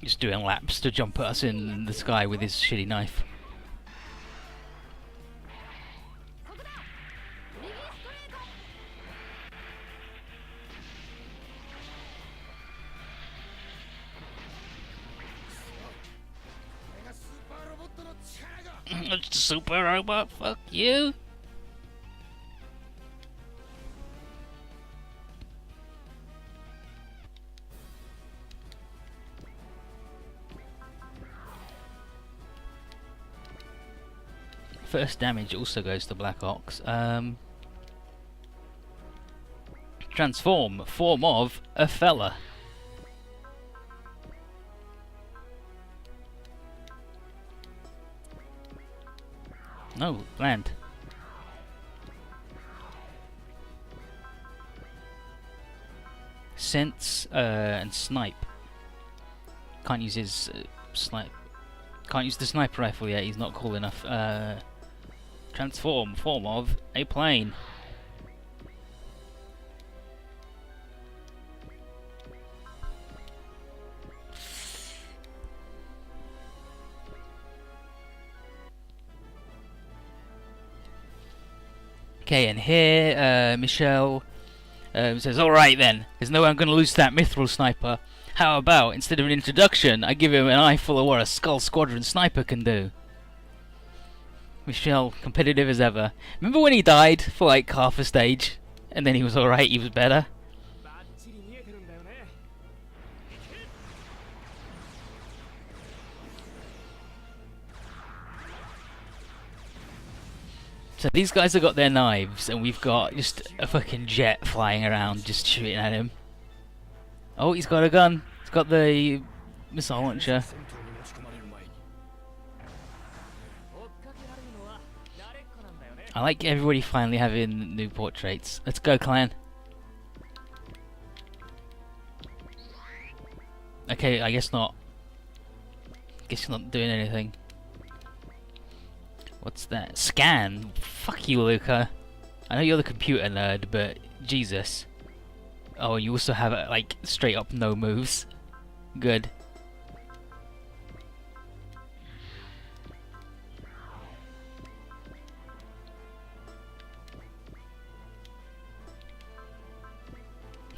Just doing laps to jump at us in the sky with his shitty knife. It's a super robot, fuck you! First damage also goes to Black Ox. Transform, form of a fella. No, land. Sense and snipe. Can't use his snipe. Can't use the sniper rifle yet. He's not cool enough. Transform, form of a plane. Okay, and here Michelle says, "Alright then, there's no way I'm going to lose to that Mithril sniper. How about, instead of an introduction, I give him an eyeful of what a Skull Squadron sniper can do?" Michelle, competitive as ever. Remember when he died for like half a stage? And then he was alright, he was better? So these guys have got their knives, and we've got just a fucking jet flying around, just shooting at him. Oh, he's got a gun. He's got the missile launcher. I like everybody finally having new portraits. Let's go, clan. Okay, I guess not. Guess you're not doing anything. What's that? Scan? Fuck you, Luca. I know you're the computer nerd, but Jesus. Oh, you also have like straight up no moves. Good.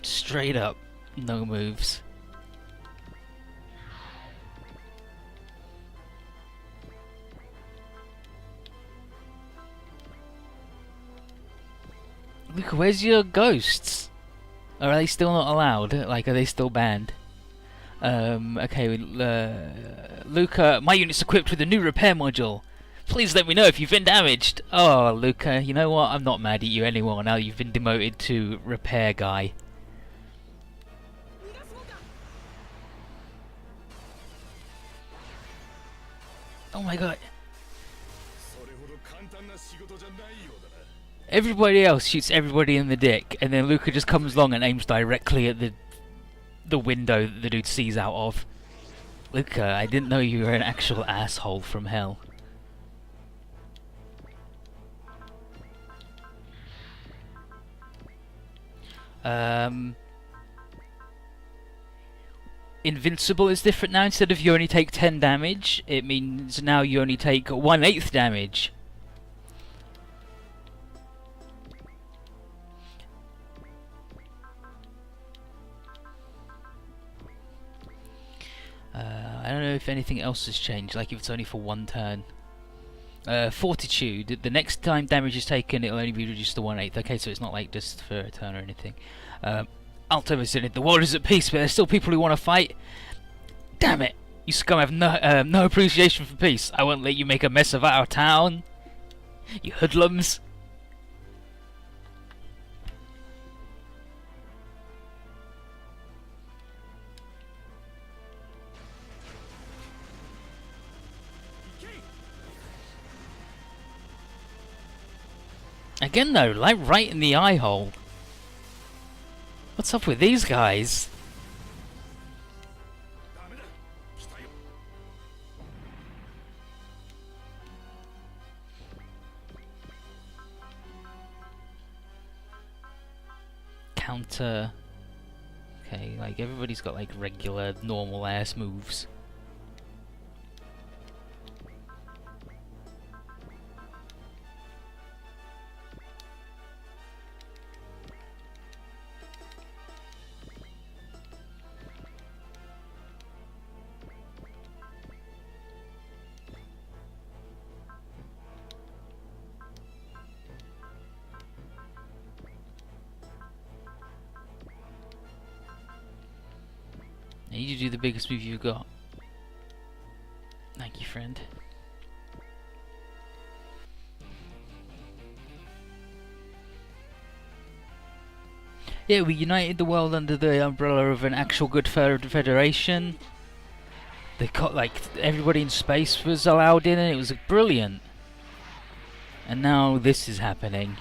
Straight up no moves. Luca, where's your ghosts? Or are they still not allowed? Like, are they still banned? Okay, Luca, my unit's equipped with a new repair module. Please let me know if you've been damaged. Oh, Luca, you know what? I'm not mad at you anymore now you've been demoted to repair guy. Oh my god. Everybody else shoots everybody in the dick, and then Luca just comes along and aims directly at the window that the dude sees out of. Luca, I didn't know you were an actual asshole from hell. Invincible is different now. Instead of you only take 10 damage, it means now you only take 1/8 damage. I don't know if anything else has changed, like if it's only for one turn. Fortitude, the next time damage is taken it'll only be reduced to 1/8. Okay, so it's not like just for a turn or anything. Alto said, the world is at peace, but there's still people who want to fight. Damn it! You scum have no appreciation for peace. I won't let you make a mess of our town. You hoodlums. Again though, like right in the eye hole. What's up with these guys? Counter. Okay, like everybody's got like regular, normal ass moves. And you do the biggest move you've got. Thank you, friend. Yeah, we united the world under the umbrella of an actual good federation. They got like everybody in space was allowed in, and it was brilliant. And now this is happening.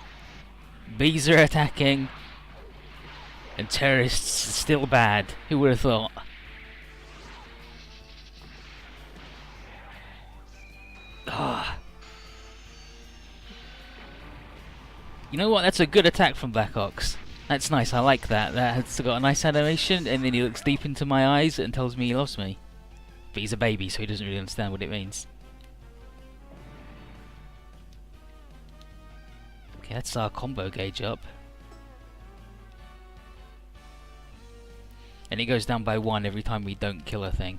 Bees are attacking, and terrorists are still bad. Who would have thought? Ah. You know what? That's a good attack from Black Ox. That's nice. I like that. That's got a nice animation, and then he looks deep into my eyes and tells me he loves me. But he's a baby, so he doesn't really understand what it means. Okay, that's our combo gauge up. And it goes down by 1 every time we don't kill a thing.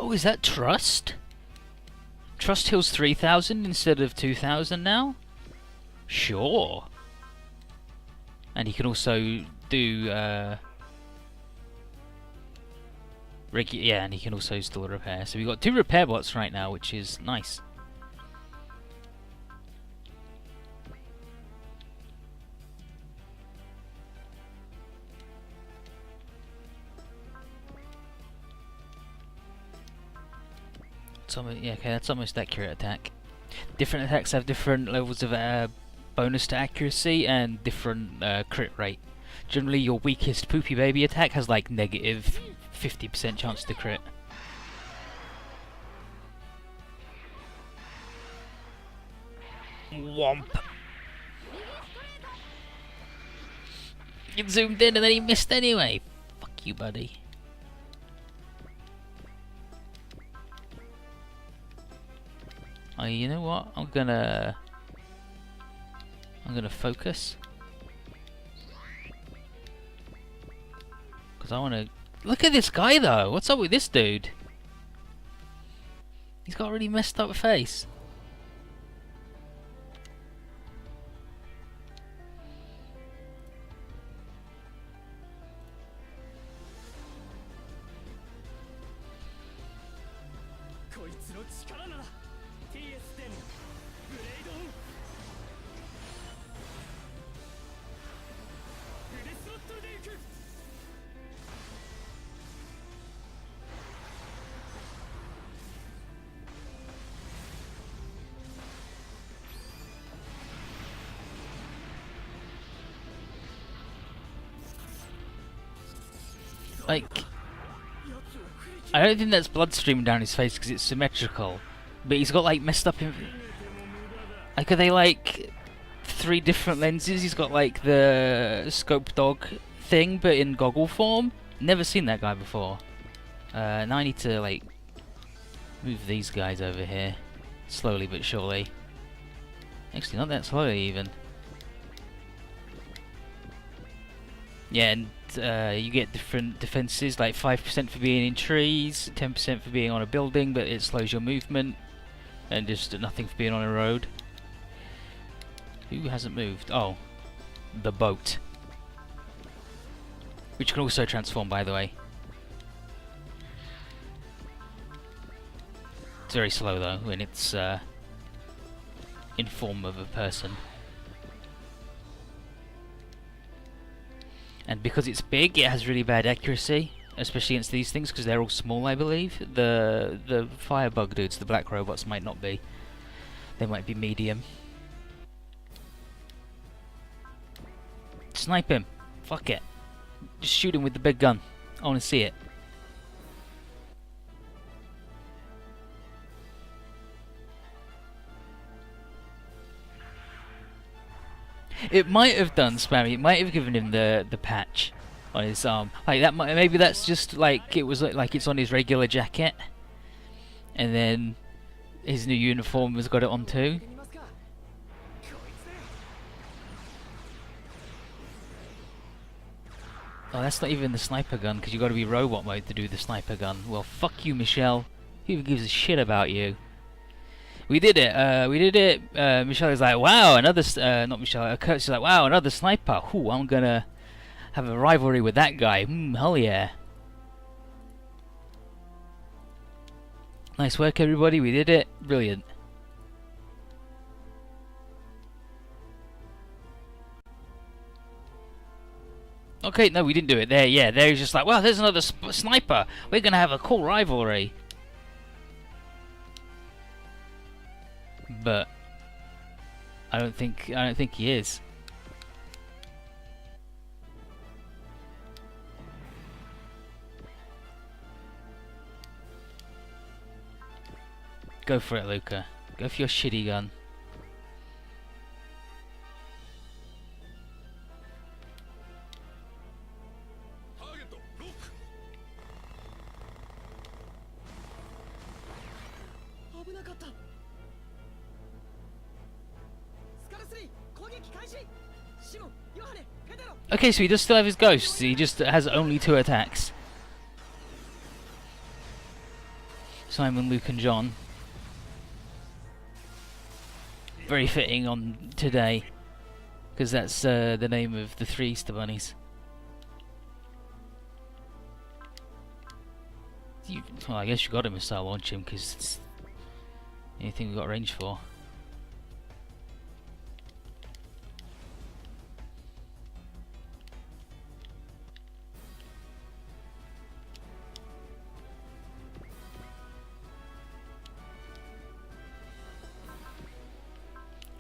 Oh, is that Trust? Trust heals 3,000 instead of 2,000 now? Sure. And he can also do, yeah, and he can also still repair. So we've got 2 repair bots right now, which is nice. Yeah, okay, that's almost accurate attack. Different attacks have different levels of bonus to accuracy and different crit rate. Generally, your weakest Poopy Baby attack has like negative 50% chance to crit. Womp. He zoomed in and then he missed anyway. Fuck you, buddy. Oh, you know what? I'm gonna focus, because I want to look at this guy though. What's up with this dude? He's got a really messed up face. Like, I don't think that's blood streaming down his face because it's symmetrical, but he's got like messed up. Like, are they like 3 different lenses? He's got like the scope dog thing, but in goggle form. Never seen that guy before. Now I need to like move these guys over here, slowly but surely. Actually, not that slowly even. Yeah, and you get different defenses, like 5% for being in trees, 10% for being on a building, but it slows your movement, and just nothing for being on a road. Who hasn't moved? Oh, the boat. Which can also transform, by the way. It's very slow though, when it's in form of a person. And because it's big, it has really bad accuracy, especially against these things, because they're all small, I believe. The firebug dudes, the black robots, might not be. They might be medium. Snipe him. Fuck it. Just shoot him with the big gun. I want to see it. It might have done spammy. It might have given him the patch on his arm. Like that. Maybe that's just like it was like it's on his regular jacket, and then his new uniform has got it on too. Oh, that's not even the sniper gun, because you got to be robot mode to do the sniper gun. Well, fuck you, Michelle. Who gives a shit about you? We did it. Michelle is like, wow, another. Not Michelle. Kurt's like, wow, another sniper. Ooh, I'm gonna have a rivalry with that guy. Hell yeah. Nice work, everybody. We did it. Brilliant. Okay, no, we didn't do it. There, yeah, there he's just like, wow, there's another sniper. We're gonna have a cool rivalry. But I don't think he is. Go for it, Luca. Go for your shitty gun. Okay, so he does still have his ghosts. He just has only 2 attacks. Simon, Luke, and John. Very fitting on today, because that's the name of the 3 Easter bunnies. Well, I guess you got a missile launch him, because it's anything we've got range for.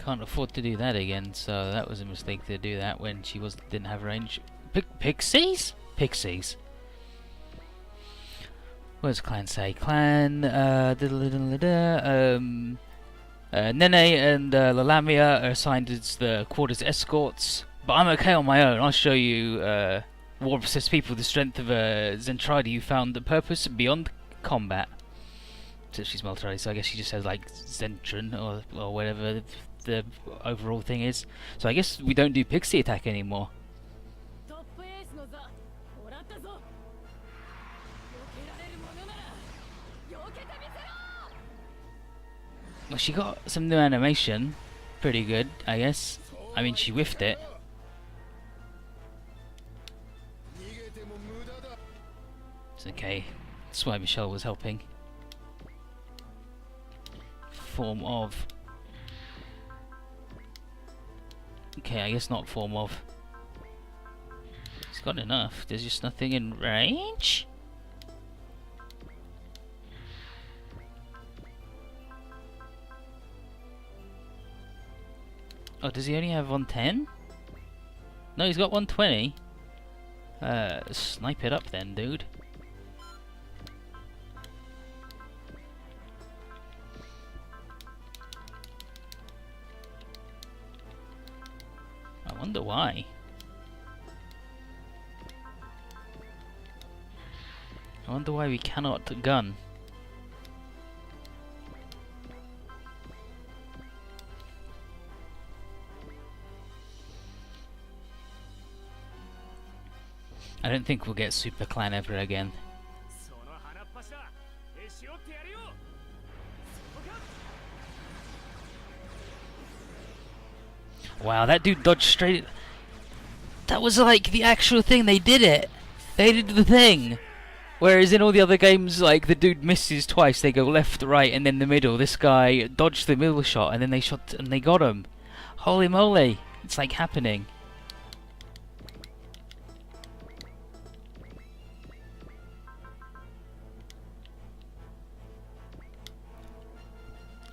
Can't afford to do that again, so that was a mistake to do that when she didn't have range. Pixies? Pixies. What does Clan say? Clan, Nene and Lalamia are assigned as the quarters escorts, but I'm okay on my own. I'll show you, War Obsessed people, the strength of a Zentradi who found the purpose beyond combat. So she's military, so I guess she just says like Zentron or whatever the overall thing is. So I guess we don't do pixie attack anymore. Well, she got some new animation. Pretty good, I guess. I mean, she whiffed it. It's okay. That's why Michelle was helping. Form of... Okay, I guess not form of. It's got enough. There's just nothing in range? Oh, does he only have 110? No, he's got 120. Snipe it up then, dude. I wonder why. I wonder why we cannot gun. I don't think we'll get Super Clan ever again. Wow, that dude dodged straight. That was like the actual thing. They did it. They did the thing. Whereas in all the other games, like the dude misses twice, they go left, right, and then the middle. This guy dodged the middle shot, and then they shot and they got him. Holy moly! It's like happening.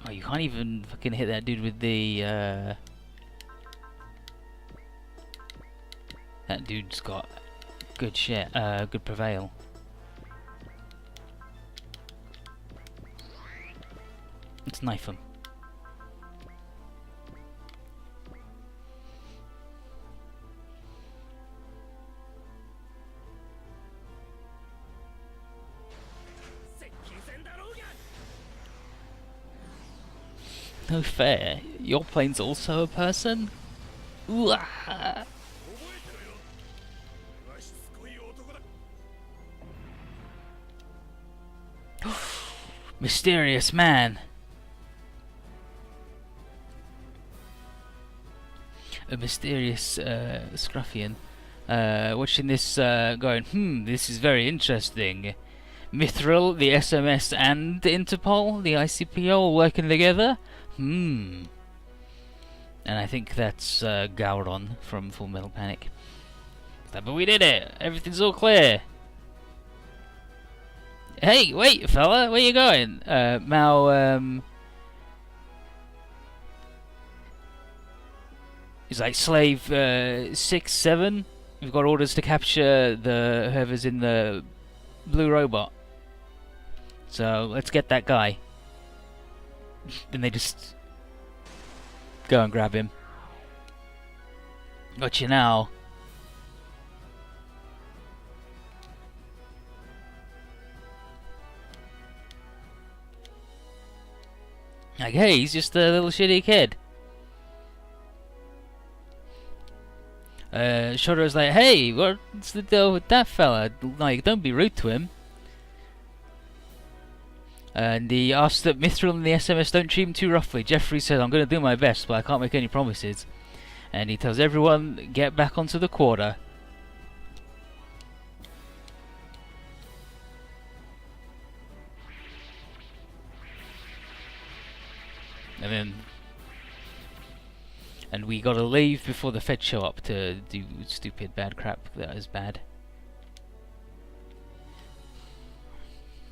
Oh, you can't even fucking hit that dude with the. That dude's got good shit. Good prevail. Let's knife him. No fair. Your plane's also a person? Ooh, ah. Mysterious man. A mysterious Scruffian. Watching this, going, this is very interesting. Mithril, the SMS, and Interpol, the ICPO, all working together? And I think that's Gowron from Full Metal Panic. But we did it! Everything's all clear! Hey, wait, fella, where you going? Mal, he's like, slave 6, 7. We've got orders to capture whoever's in the blue robot. So let's get that guy. Then they just go and grab him. Got you now. Like, hey, he's just a little shitty kid. Shoto's like, hey, what's the deal with that fella? Like, don't be rude to him. And he asks that Mithril and the SMS don't treat him too roughly. Jeffrey says, I'm going to do my best, but I can't make any promises. And he tells everyone, get back onto the quarter. And we gotta leave before the Fed show up to do stupid bad crap that is bad.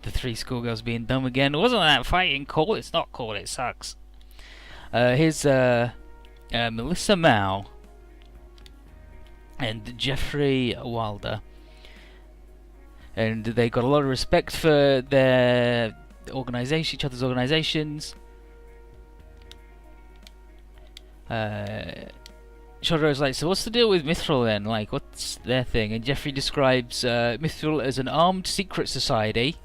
The 3 schoolgirls being dumb again. Wasn't that fighting cool? It's not cool, it sucks. Here's Melissa Mao and Jeffrey Wilder. And they got a lot of respect for their organisation, each other's organisations. Shoto's like, so what's the deal with Mithril then? Like, what's their thing? And Jeffrey describes Mithril as an armed secret society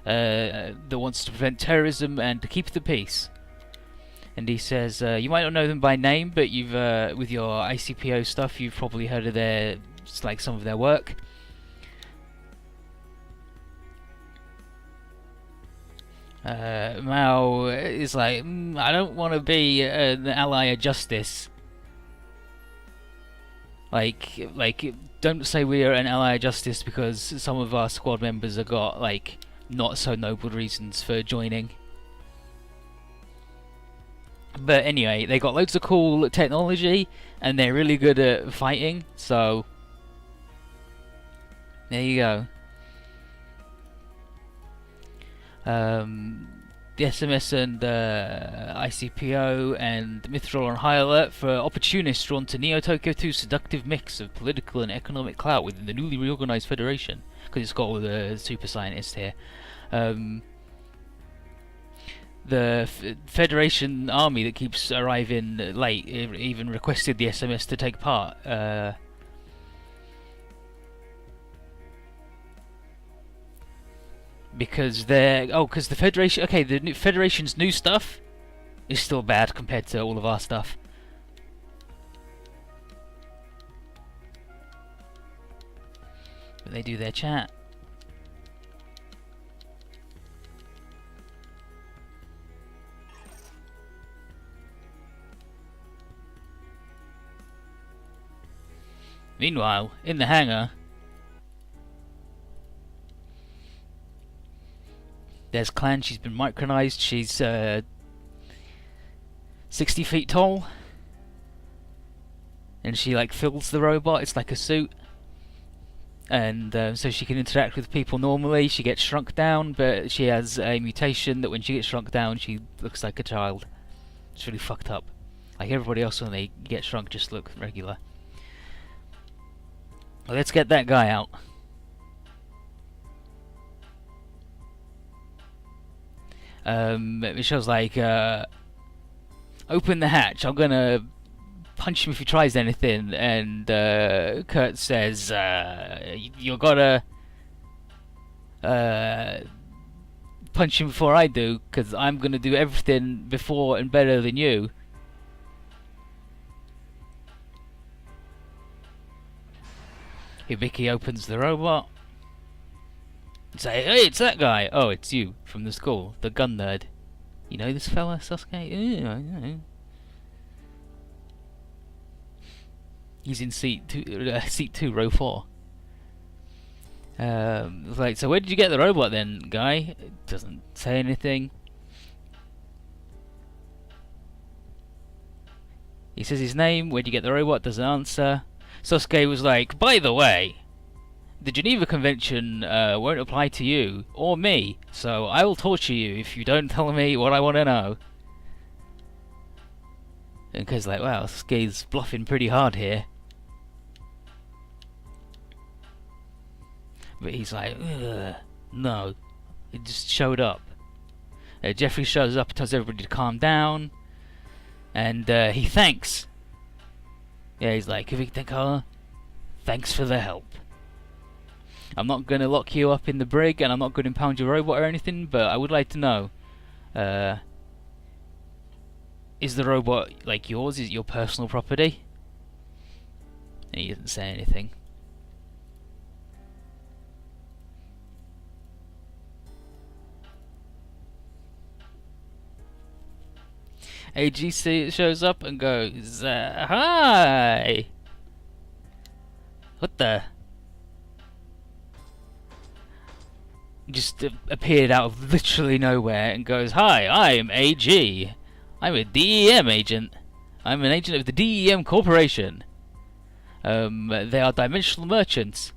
that wants to prevent terrorism and to keep the peace. And he says, you might not know them by name, but you've with your ICPO stuff, you've probably heard of some of their work. Mao is like, I don't want to be an ally of justice. Like, don't say we're an ally of justice because some of our squad members have got, like, not so noble reasons for joining. But anyway, they got loads of cool technology and they're really good at fighting, so there you go. The SMS and ICPO and Mithril are on high alert for opportunists drawn to Neo Tokyo 2's seductive mix of political and economic clout within the newly reorganized Federation, because it's got all the super scientists here. The Federation army that keeps arriving late even requested the SMS to take part. Because the Federation, the Federation's new stuff is still bad compared to all of our stuff. But they do their chat. Meanwhile, in the hangar, there's Clan. She's been micronized. She's 60 feet tall, and she like fills the robot. It's like a suit, and so she can interact with people normally. She gets shrunk down, but she has a mutation that when she gets shrunk down, she looks like a child. It's really fucked up. Like everybody else when they get shrunk just look regular. Well, let's get that guy out. Michelle's like, open the hatch, I'm gonna punch him if he tries anything. And Kurt says, you gotta punch him before I do, because I'm gonna do everything before and better than you. Hibiki opens the robot. Say, hey, it's that guy. Oh, it's you from the school, the gun nerd. You know this fella, Sasuke? Yeah, I know. He's in seat two, row 4. Like, so where did you get the robot then, guy? It doesn't say anything. He says his name. Where'd you get the robot? Doesn't answer. Sasuke was like, by the way, the Geneva Convention won't apply to you or me, so I will torture you if you don't tell me what I want to know. And Kai's like, wow, Sasuke's bluffing pretty hard here. But he's like, ugh, no, it just showed up. Jeffrey shows up and tells everybody to calm down, and he thanks. Yeah, he's like, Hibiki, thanks for the help. I'm not going to lock you up in the brig, and I'm not going to impound your robot or anything, but I would like to know, is the robot, like, yours? Is it your personal property? And he doesn't say anything. AG shows up and goes, hi! What the? Just appeared out of literally nowhere and goes, hi, I'm AG. I'm a DEM agent. I'm an agent of the DEM Corporation. They are dimensional merchants.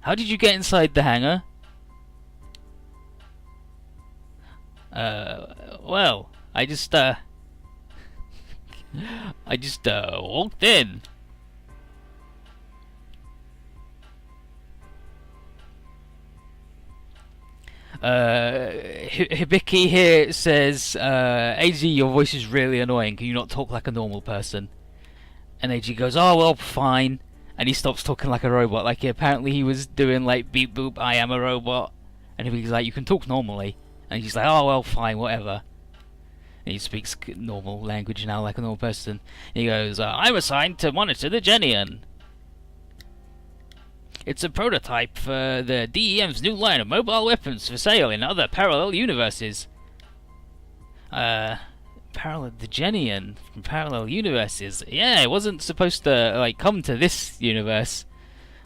How did you get inside the hangar? Well, I just walked in. Hibiki here says, AG, your voice is really annoying. Can you not talk like a normal person? And AG goes, oh, well, fine. And he stops talking like a robot. Like, apparently he was doing, like, beep boop, I am a robot. And Hibiki's like, you can talk normally. And he's like, oh, well, fine, whatever. And he speaks normal language now, like a normal person. And he goes, I'm assigned to monitor the Genian. It's a prototype for the DEM's new line of mobile weapons for sale in other parallel universes. The Genian from parallel universes. Yeah, it wasn't supposed to, like, come to this universe.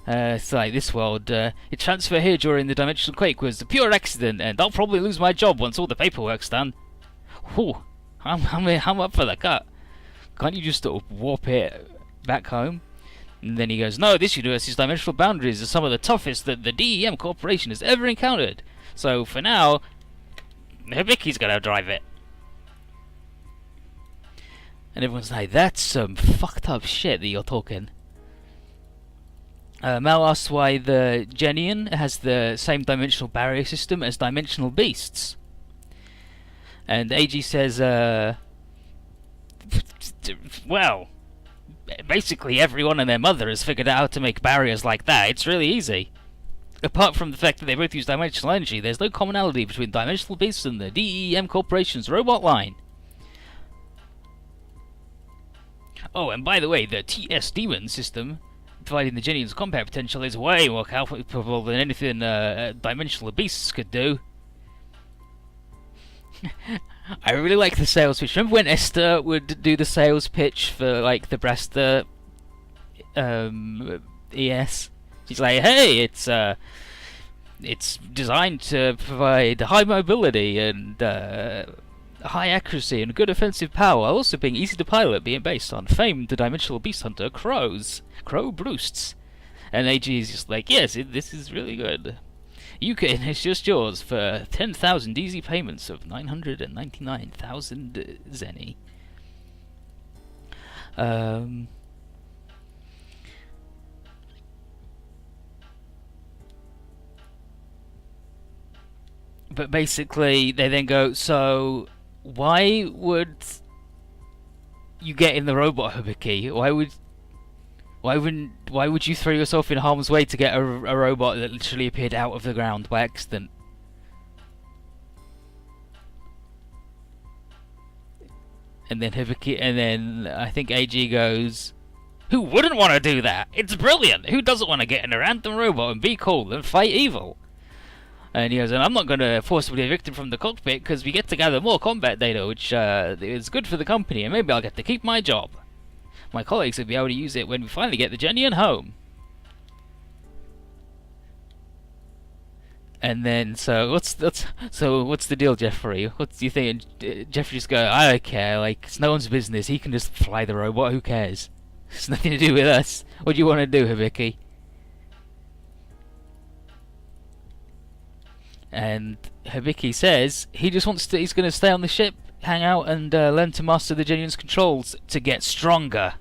It's like this world. Its transfer here during the dimensional quake was a pure accident, and I'll probably lose my job once all the paperwork's done. Whew, I'm up for the cut. Can't you just sort of warp it back home? And then he goes, no, this universe's dimensional boundaries are some of the toughest that the DEM Corporation has ever encountered. So for now, Hibiki's gonna drive it. And everyone's like, that's some fucked up shit that you're talking. Mal asks why the Genian has the same dimensional barrier system as dimensional beasts. And AG says, well, basically everyone and their mother has figured out how to make barriers like that. It's really easy. Apart from the fact that they both use dimensional energy, there's no commonality between dimensional beasts and the DEM Corporation's robot line. Oh, and by the way, the TS Demon system, providing the Genian's combat potential, is way more capable than anything dimensional beasts could do. I really like the sales pitch. Remember when Esther would do the sales pitch for, like, the Bresta ES? She's like, hey, it's designed to provide high mobility and high accuracy and good offensive power, while also being easy to pilot, being based on famed dimensional beast hunter Crow Broosts. And AG is just like, yes, this is really good. You can, it's just yours for 10,000 easy payments of 999,000 zenny. But basically, they then go, so why would you get in the robot, Hibiki? Why would you throw yourself in harm's way to get a robot that literally appeared out of the ground by accident? And then Hibiki, and then I think AG goes, Who wouldn't want to do that? It's brilliant! Who doesn't want to get in a random robot and be cool and fight evil? And he goes, and I'm not going to forcibly evict him from the cockpit because we get to gather more combat data, which is good for the company, and maybe I'll get to keep my job. My colleagues will be able to use it when we finally get the Genian home. And then, so what's the deal, Jeffrey? What do you think? Jeffrey just go, I don't care. Like, it's no one's business. He can just fly the robot. Who cares? It's nothing to do with us. What do you want to do, Hibiki? And Hibiki says he just wants to. He's going to stay on the ship, hang out, and learn to master the Genian's controls to get stronger.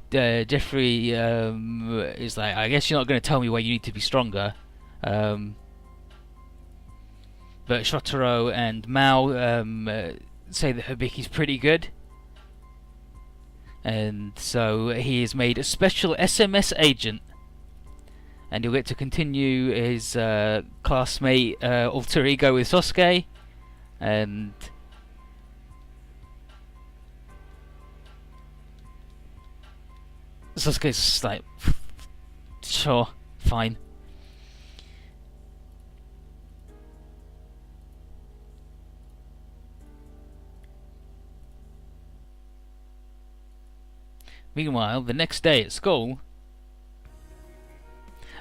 Jeffrey is like, I guess you're not going to tell me why you need to be stronger. But Shotaro and Mao say that Hibiki's pretty good. And so he is made a special SMS agent. And he'll get to continue his classmate alter ego with Sosuke. And Sasuke's just like, sure, fine. Meanwhile, the next day at school,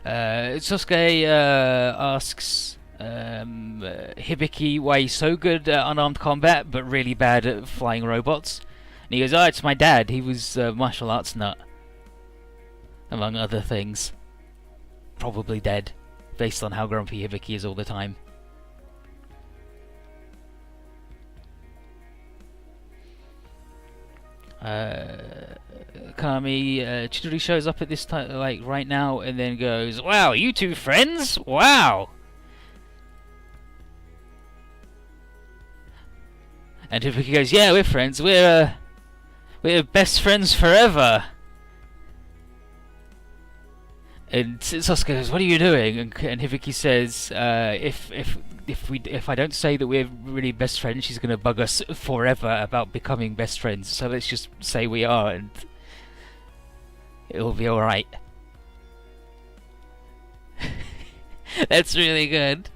Sosuke asks Hibiki why he's so good at unarmed combat but really bad at flying robots. And he goes, oh, it's my dad. He was a martial arts nut, among other things. Probably dead, based on how grumpy Hibiki is all the time. Chidori shows up at this time, like right now, and then goes, "Wow, you two friends? Wow!" And Hibiki goes, "Yeah, we're friends. We're best friends forever." And Sasuke goes, "What are you doing?" And Hibiki says, "If I don't say that we're really best friends, she's gonna bug us forever about becoming best friends. So let's just say we are, and it'll be all right." That's really good.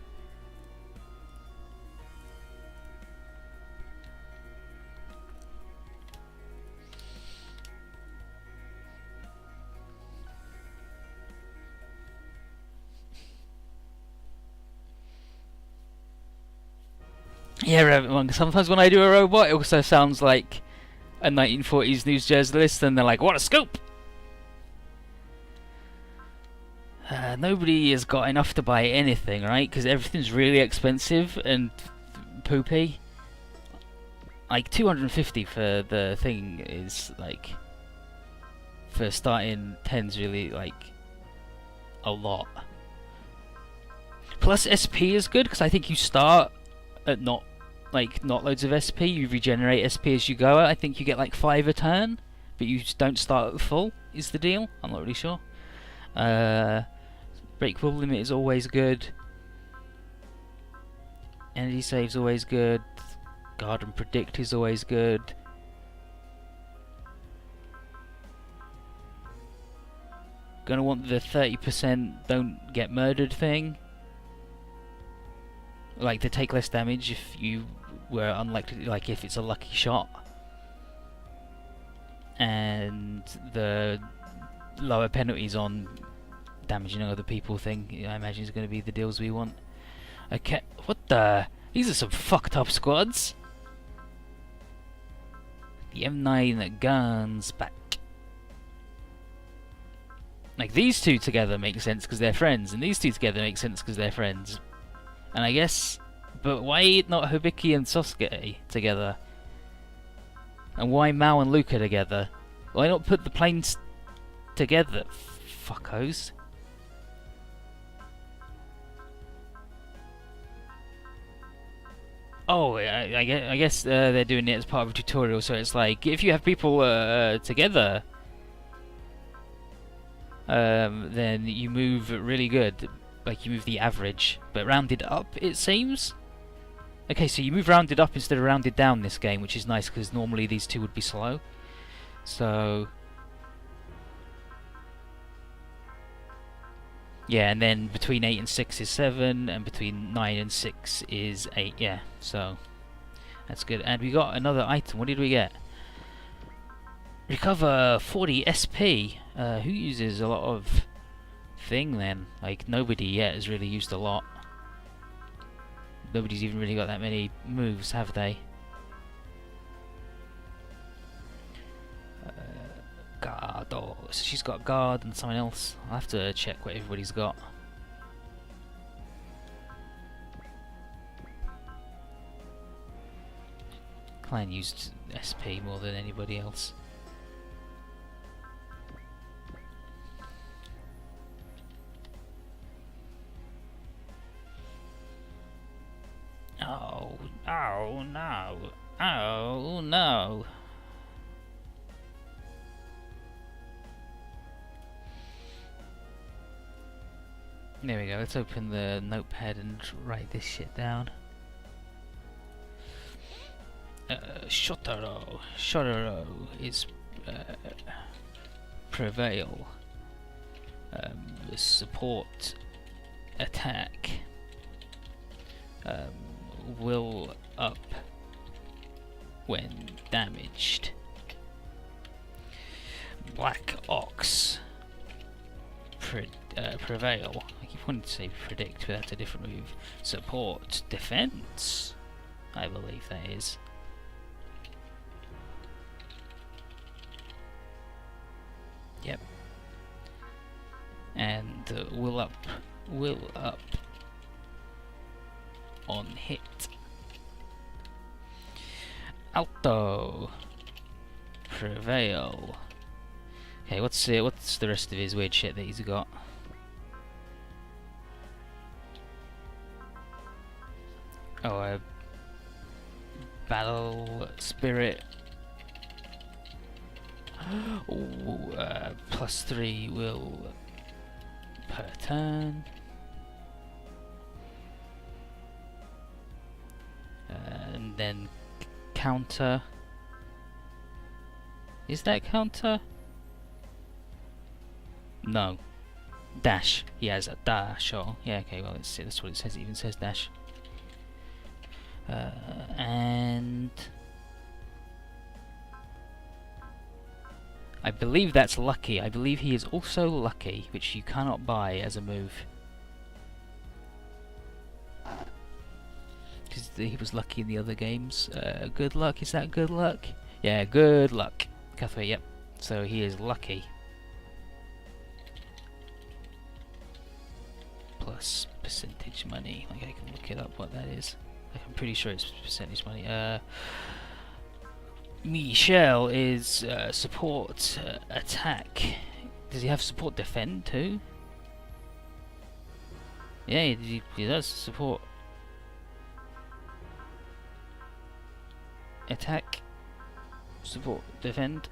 Yeah, sometimes when I do a robot, it also sounds like a 1940s news journalist, and they're like, "What a scoop!" Nobody has got enough to buy anything, right? Because everything's really expensive and poopy. Like 250 for the thing is like, for starting 10's really like a lot. Plus SP is good because I think you start at not loads of SP. You regenerate SP as you go. I think you get like 5 a turn, but you just don't start at full. Is the deal? I'm not really sure. Breakable limit is always good. Energy save's always good. Guard and predict is always good. Gonna want the 30% don't get murdered thing. Like to take less damage if you were unlikely, like if it's a lucky shot. And the lower penalties on damaging other people thing, I imagine is going to be the deals we want. Okay, what the? These are some fucked up squads. The M9 guns back. Like these two together make sense because they're friends, and these two together make sense because they're friends. And I guess, but why not Hibiki and Sosuke together? And why Mao and Luca together? Why not put the planes together, fuckos? Oh, I guess they're doing it as part of a tutorial, so it's like, if you have people together, then you move really good. Like, you move the average, but rounded up, it seems? Okay, so you move rounded up instead of rounded down this game, which is nice, because normally these two would be slow. So yeah, and then between 8 and 6 is 7, and between 9 and 6 is 8. Yeah, so that's good. And we got another item. What did we get? Recover 40 SP. Who uses a lot of thing then? Like, nobody yet has really used a lot. Nobody's even really got that many moves, have they? Guard. Oh, so she's got guard and someone else. I'll have to check what everybody's got. Klein used SP more than anybody else. Oh, oh no, oh no. There we go, let's open the notepad and write this shit down. Shotaro. Shotaro is prevail. Support attack. Will up when damaged. Black Ox. Prevail. I keep wanting to say predict, but that's a different move. Support defense. I believe that is. Yep. And will up on hit. Alto. Prevail. Okay, what's the rest of his weird shit that he's got? Oh, battle spirit. Ooh, +3 will per turn. And then counter. Is that counter? No. Dash. He has a dash. Oh, yeah. Okay. Well, let's see. That's what it says. It even says dash. And I believe that's lucky. I believe he is also lucky, which you cannot buy as a move. Because he was lucky in the other games. Good luck. Is that good luck? Yeah, good luck. Cathway, yep. So he is lucky. Plus percentage money. Like, I can look it up what that is. Like, I'm pretty sure it's percentage money. Michelle is support attack. Does he have support defend too? Yeah, he does support attack, support defend.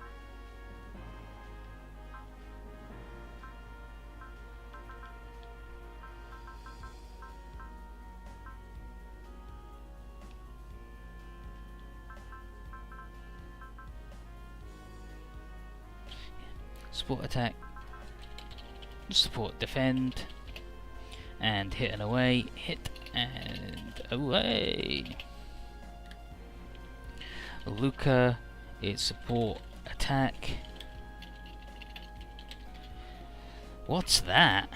Support attack, support defend, and hit and away, hit and away. Luca is support attack. What's that?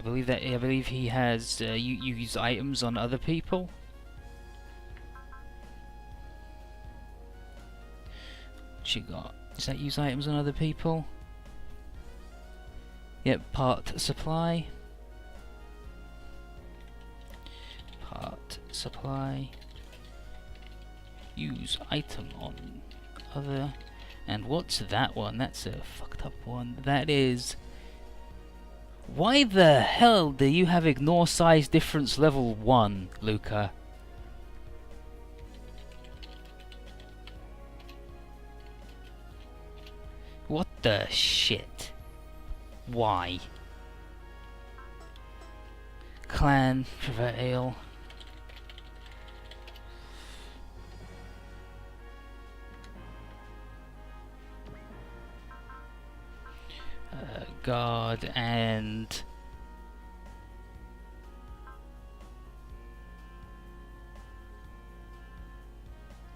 I believe he has you use items on other people. She got, does that use items on other people? Yep, part supply. Part supply. Use item on other. And what's that one? That's a fucked up one. That is. Why the hell do you have ignore size difference level 1, Luca? What the shit? Why? Clan prevail. Guard and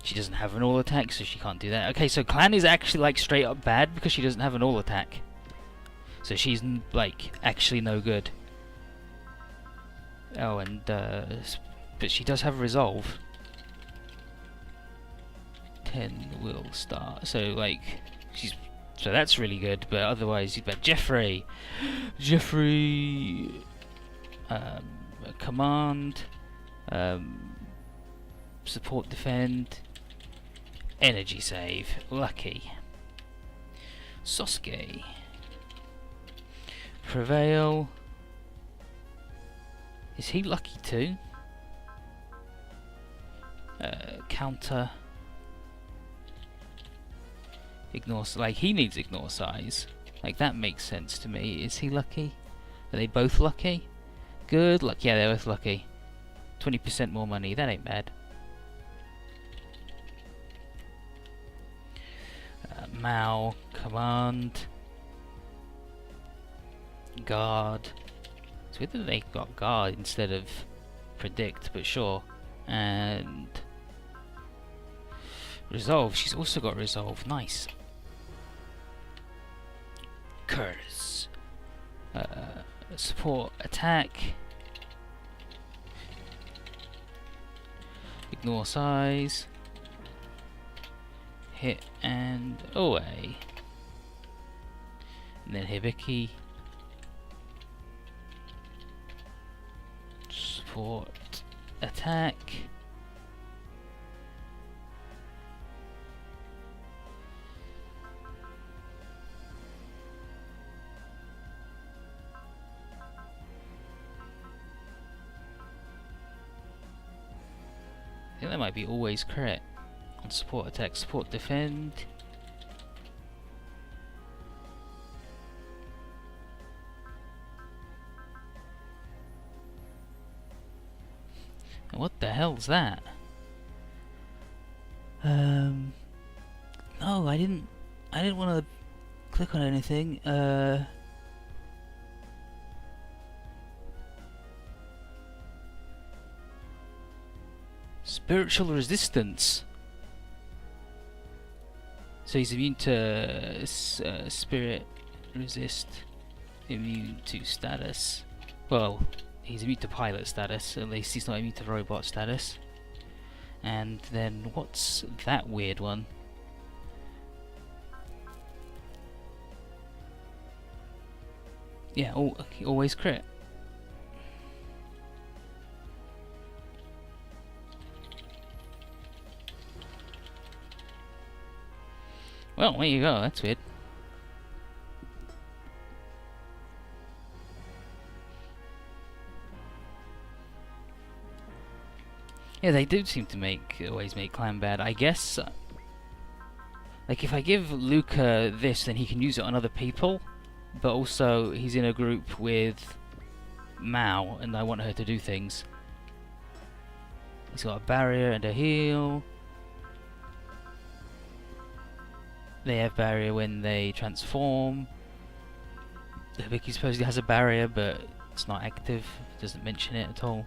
she doesn't have an all attack, so she can't do that. Okay, so Clan is actually like straight up bad because she doesn't have an all attack. So she's like actually no good. Oh, and but she does have resolve. 10 will start. So like so that's really good. But otherwise, he's bad. Jeffrey, command, support, defend, energy save. Lucky. Sosuke. Prevail. Is he lucky too? Counter. Ignore, like he needs ignore size. Like that makes sense to me. Is he lucky? Are they both lucky? Good luck. Yeah, they're both lucky. 20% more money. That ain't bad. Mao, command, guard. It's weird that they got guard instead of predict, but sure. And resolve. She's also got resolve. Nice. Curse. Support, attack. Ignore size. Hit and away. And then Hibiki. Support, attack. I think that might be always crit. On support, attack, support, defend. And what the hell's that? No, I didn't want to click on anything. Spiritual resistance. So he's immune to spirit resist, immune to status. Well, he's immune to pilot status, at least he's not immune to robot status. And then what's that weird one? Yeah, always crit. Well, there you go, that's weird. Yeah, they do seem to always make Clan bad. I guess, like if I give Luca this, then he can use it on other people, but also he's in a group with Mao, and I want her to do things. He's got a barrier and a heal. They have barrier when they transform. Hibiki supposedly has a barrier, but it's not active. It doesn't mention it at all.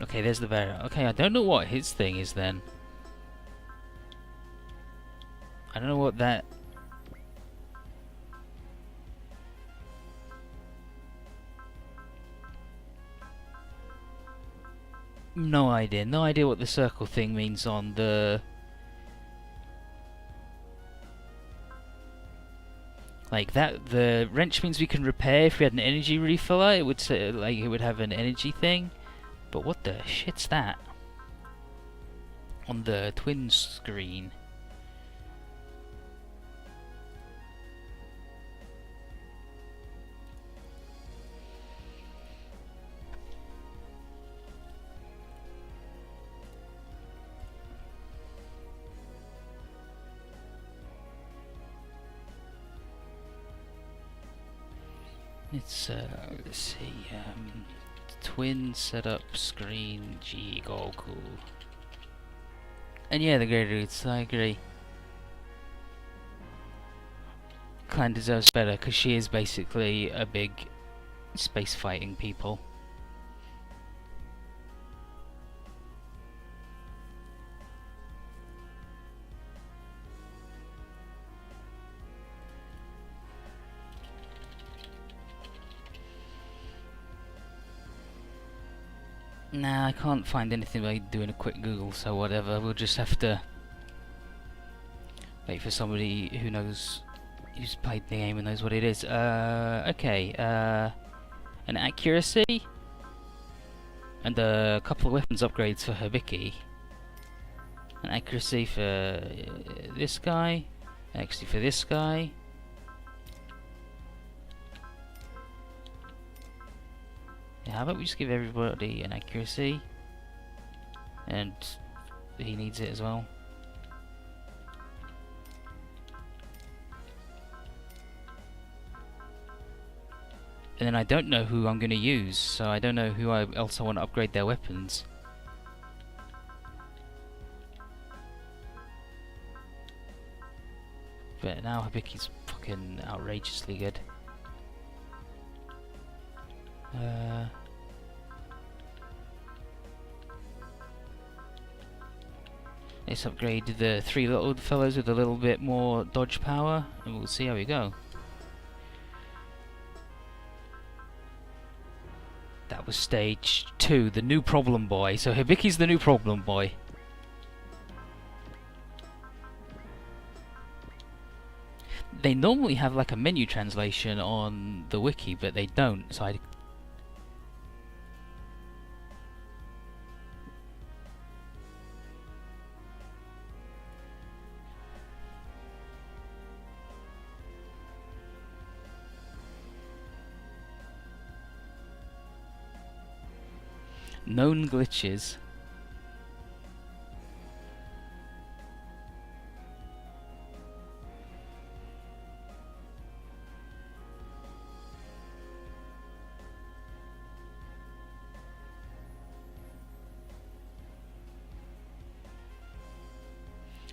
Okay, there's the barrier. Okay, I don't know what his thing is then. I don't know what that... No idea. No idea what the circle thing means on the... Like that, the wrench means we can repair if we had an energy refiller. It would say, like, it would have an energy thing. But what the shit's that? On the twin screen. It's let's see, twin setup screen G Goku. And yeah, the great roots, I agree. Clan deserves better because she is basically a big space fighting people. Nah, I can't find anything by doing a quick Google, so whatever, we'll just have to wait for somebody who knows, who's played the game and knows what it is. Okay, an accuracy, and a couple of weapons upgrades for Hibiki. An accuracy for this guy, accuracy for this guy. Yeah, how about we just give everybody an accuracy? And he needs it as well. And then I don't know who I'm going to use, so I don't know who else I want to upgrade their weapons. But now Hibiki's fucking outrageously good. Let's upgrade the three little fellows with a little bit more dodge power, and we'll see how we go. That was stage 2, the new problem boy. So Hibiki's the new problem boy. They normally have like a menu translation on the wiki, but they don't, so I... Known glitches.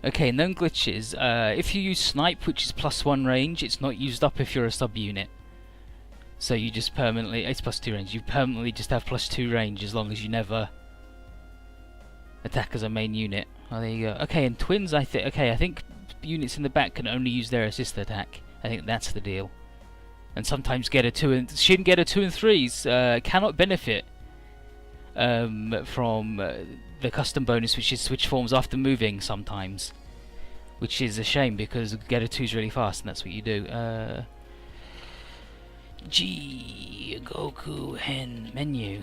Okay, known glitches. If you use snipe, which is +1 range, it's not used up if you're a subunit. So you just permanently, it's +2 range, you permanently just have +2 range as long as you never attack as a main unit. Oh, there you go. Okay, and twins, I think units in the back can only use their assist attack. I think that's the deal. And sometimes get a 2 and, shouldn't get a 2 and 3s, cannot benefit from the custom bonus, which is switch forms after moving sometimes. Which is a shame because get a 2's really fast and that's what you do. G Goku Hen menu.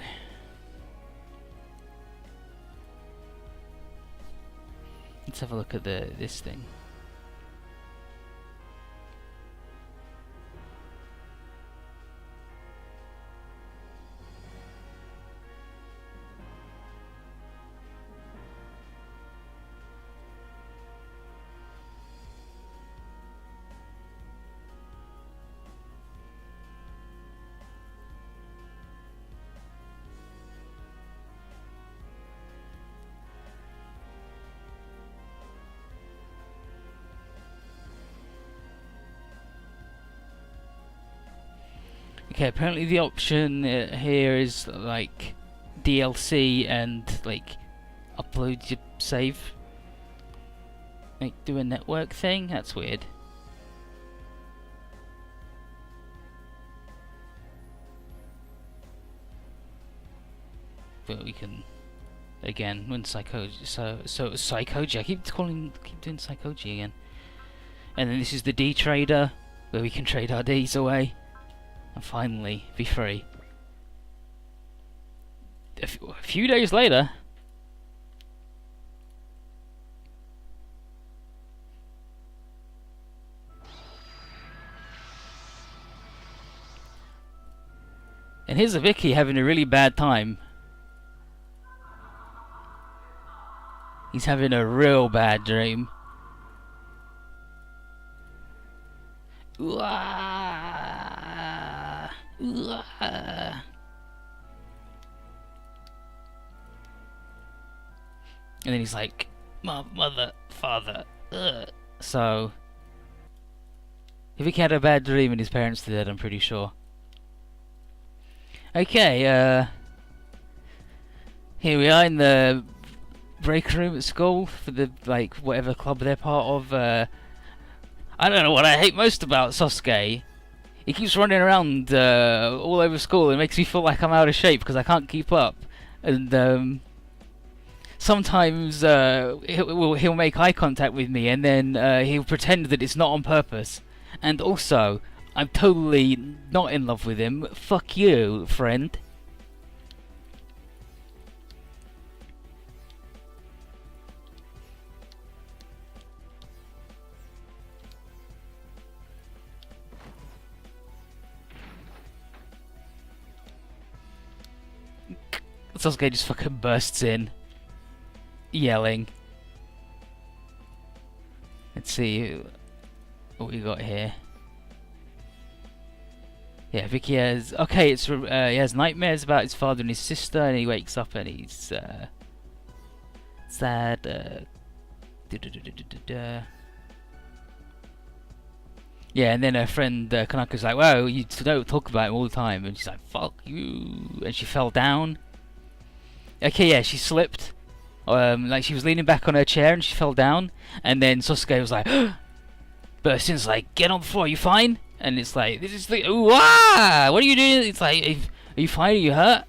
Let's have a look at this thing. Okay, apparently the option here is like DLC and like upload your save, like do a network thing. That's weird. But we can again when Psychoji. So Psychoji. I keep doing Psychoji again. And then this is the D trader where we can trade our Ds away. And finally, be free. A few days later. And here's Vicky having a really bad time. He's having a real bad dream. And then he's like, Mom, mother, father. So, Hibiki had a bad dream and his parents did, I'm pretty sure. Okay, here we are in the break room at school for the, like, whatever club they're part of. I don't know what I hate most about Sosuke. He keeps running around all over school and makes me feel like I'm out of shape because I can't keep up. And sometimes he'll make eye contact with me and then he'll pretend that it's not on purpose. And also, I'm totally not in love with him. Fuck you, friend. Sasuke just fucking bursts in, yelling. Let's see what we got here. Yeah, Vicky has... Okay, he has nightmares about his father and his sister, and he wakes up and he's sad. Yeah, and then her friend Kanako's like, "Well, you don't talk about him all the time," and she's like, "Fuck you," and she fell down. Okay, yeah, she slipped. Like she was leaning back on her chair and she fell down, and then Sasuke was like, burst in, like, "Get on the floor, are you fine?" And it's like, this is like, "Wah! What are you doing?" It's like, "Are you fine? Are you hurt?"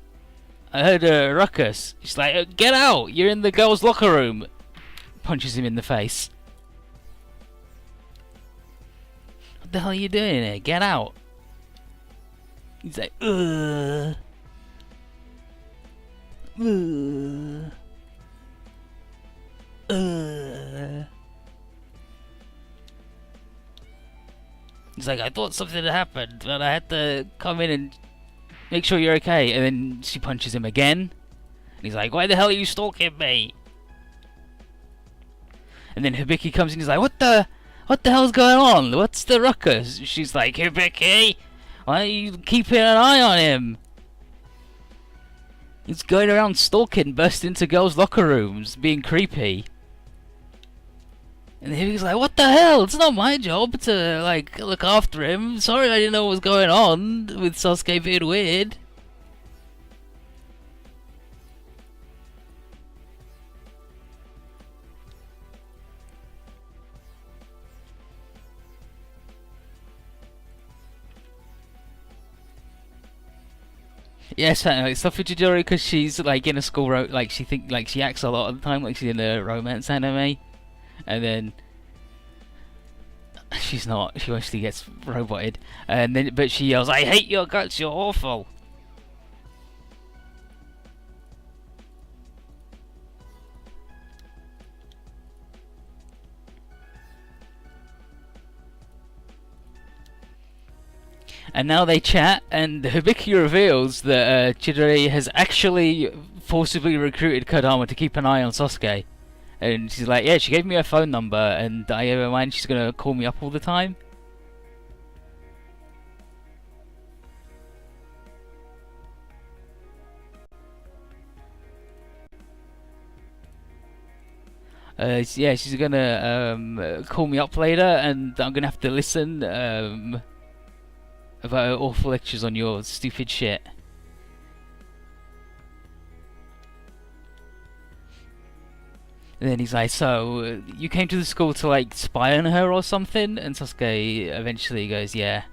I heard a ruckus. She's like, "Get out! You're in the girls' locker room." Punches him in the face. What the hell are you doing here? Get out! He's like, ugh. He's like, "I thought something had happened, but I had to come in and make sure you're okay." And then she punches him again. And he's like, "Why the hell are you stalking me?" And then Hibiki comes in and he's like, What the hell's going on? What's the ruckus?" She's like, "Hibiki, why are you keeping an eye on him? He's going around stalking, bursting into girls' locker rooms, being creepy." And Hibiki's like, "What the hell? It's not my job to, like, look after him. Sorry, I didn't know what was going on with Sasuke being weird." Yes, it's stuff for Chidori because she's like in a school like she acts a lot of the time like she's in a romance anime, and then she's not. She actually gets roboted, and then but she yells, "I hate your guts. You're awful." And now they chat, and Hibiki reveals that Chidori has actually forcibly recruited Kodama to keep an eye on Sasuke. And she's like, "Yeah, she gave me her phone number, and I have in mind she's gonna call me up all the time." Yeah, she's gonna call me up later, and I'm gonna have to listen about her awful lectures on your stupid shit. And then he's like, "So, you came to the school to, like, spy on her or something?" And Sasuke eventually goes, "Yeah.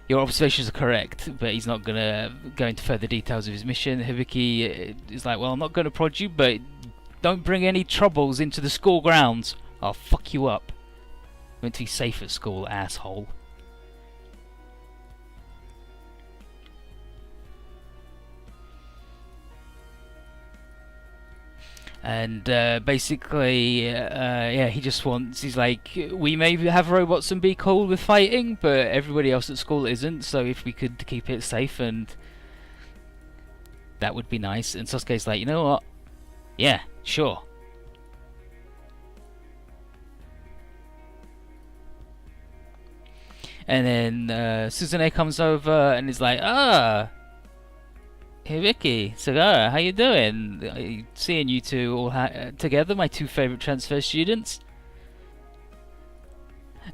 Your observations are correct," but he's not gonna go into further details of his mission. Hibiki is like, "Well, I'm not gonna prod you, but don't bring any troubles into the school grounds. I'll fuck you up. I'm meant to be safe at school, asshole." And basically, yeah, he just wants, he's like, "We may have robots and be cool with fighting, but everybody else at school isn't, so if we could keep it safe, and that would be nice." And Sasuke's like, "You know what? Yeah, sure." And then Suzune comes over and is like, Hibiki, Sagara, how you doing? Seeing you two all together, my two favorite transfer students.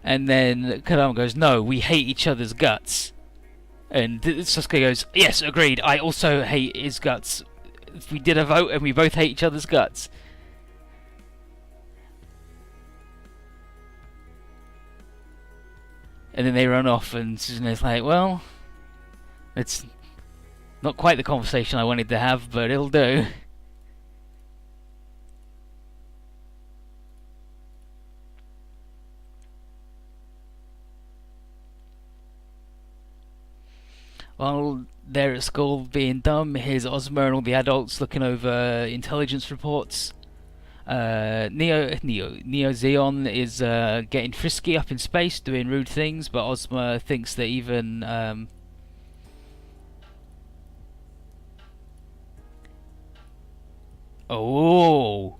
And then Kadama goes, no, we hate each other's guts. And Sasuke goes, yes, agreed, I also hate his guts. We did a vote and we both hate each other's guts. And then they run off and Suzune's like, well, it's not quite the conversation I wanted to have, but it'll do. While they're at school being dumb, here's Ozma and all the adults looking over intelligence reports. Neo Zeon is getting frisky up in space, doing rude things, but Ozma thinks that even oh,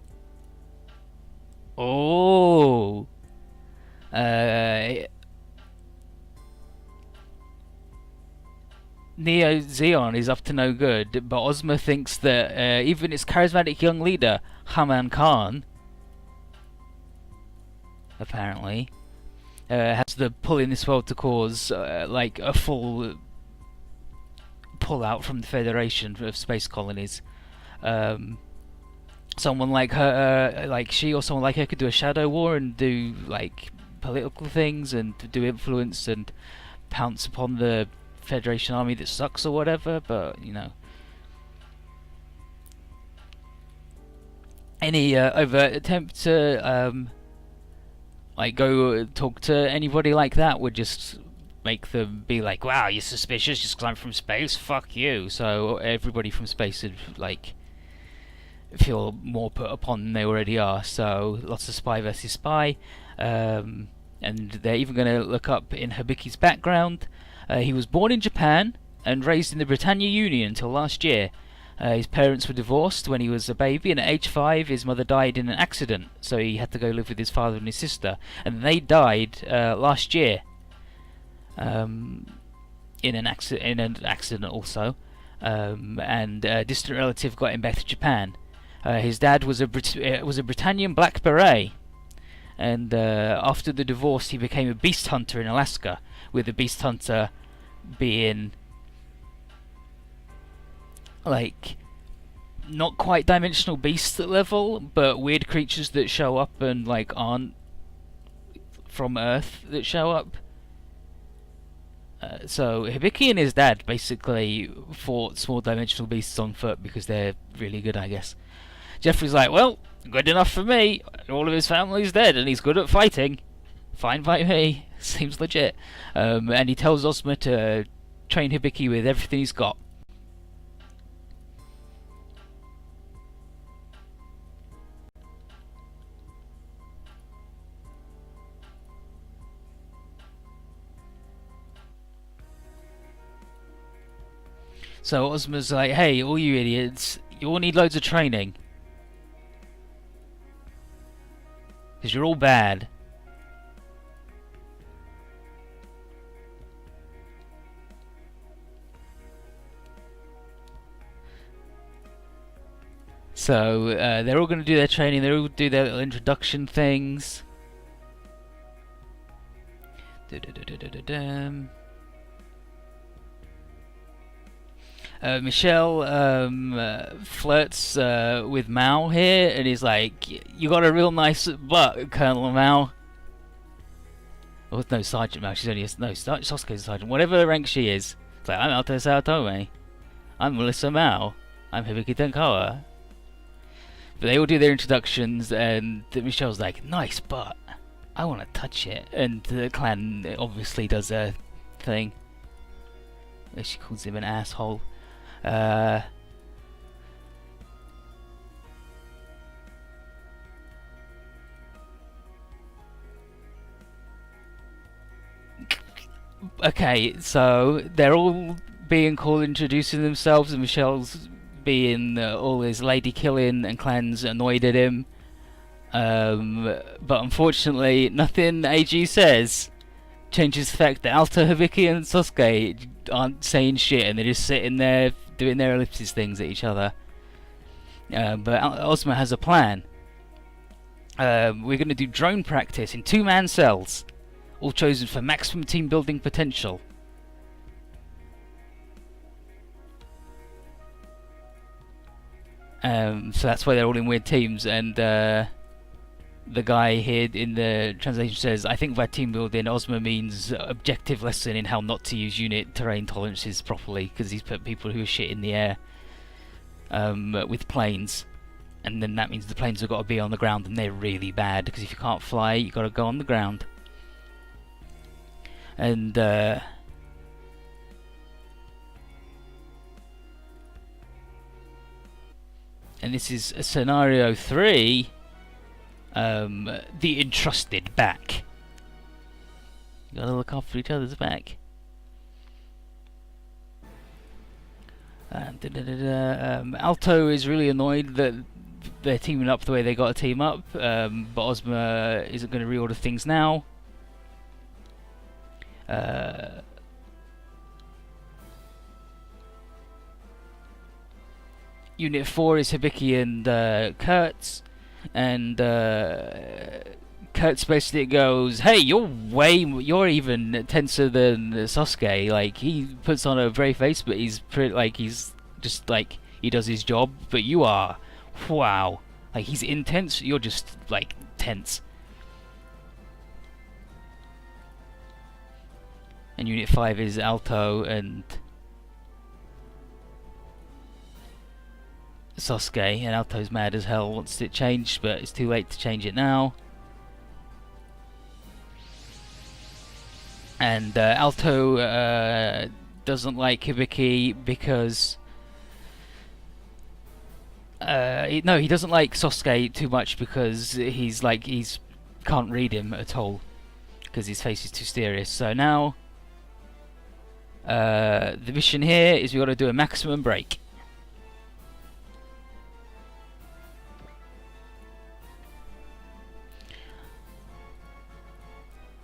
Neo Zeon is up to no good, but Ozma thinks that even its charismatic young leader, Haman Khan, apparently, has the pull in this world to cause like a full pull out from the Federation of Space Colonies. Someone like her, like she or someone like her, could do a shadow war and do like political things and do influence and pounce upon the Federation army that sucks or whatever, but you know, any overt attempt to like go talk to anybody like that would just make them be like, wow, you're suspicious just because I'm from space, fuck you. So everybody from space would like feel more put upon than they already are. So lots of spy versus spy, and they're even going to look up in Hibiki's background. He was born in Japan and raised in the Britannia Union until last year. His parents were divorced when he was a baby, and at age 5 his mother died in an accident, so he had to go live with his father and his sister, and they died last year in an accident also, and a distant relative got him back to Japan. His dad was a Britannian Black Beret, and after the divorce he became a beast hunter in Alaska, with the beast hunter being like not quite dimensional beast level, but weird creatures that show up and like aren't from Earth that show up. So Hibiki and his dad basically fought small dimensional beasts on foot because they're really good, I guess. Jeffrey's like, well, good enough for me. All of his family's dead and he's good at fighting. Fine by me. Seems legit. And he tells Ozma to train Hibiki with everything he's got. So Ozma's like, hey, all you idiots, you all need loads of training. Because you're all bad. So they're all going to do their training, they all do their little introduction things. Michelle flirts with Mao here, and he's like, you got a real nice butt, Colonel Mao. Oh, no, Sergeant Mao, she's only Sasuke's a sergeant, whatever rank she is. It's like, I'm Alto Saotome. I'm Melissa Mao. I'm Hibiki Tenkawa. But they all do their introductions, and Michelle's like, nice butt. I want to touch it. And the clan obviously does a thing. She calls him an asshole. Okay, so they're all being called, introducing themselves, and Michelle's being all his lady killing and clans annoyed at him. But unfortunately, nothing AG says changes the fact that Alto, Hibiki, and Sasuke aren't saying shit and they're just sitting there doing their ellipsis things at each other. But Ozma has a plan. We're going to do drone practice in 2-man cells, all chosen for maximum team building potential. So that's why they're all in weird teams, and the guy here in the translation says, I think by team building, Ozma means objective lesson in how not to use unit terrain tolerances properly, because he's put people who are shit in the air with planes, and then that means the planes have got to be on the ground, and they're really bad, because if you can't fly, you've got to go on the ground. And this is scenario 3, the entrusted back. You gotta look after each other's back. Alto is really annoyed that they're teaming up the way they got to team up, but Ozma isn't going to reorder things now. Unit 4 is Hibiki and Kurtz, and Kurtz basically goes, "Hey, you're even tenser than Sasuke." Like, he puts on a brave face, but he's he's just like, he does his job. But you are, wow, like, he's intense. You're just like tense. And Unit 5 is Alto and Sasuke, and Alto's mad as hell, wants it changed, but it's too late to change it now. And Alto doesn't like Hibiki because he doesn't like Sasuke too much because he's can't read him at all because his face is too serious. So now the mission here is we got to do a maximum break.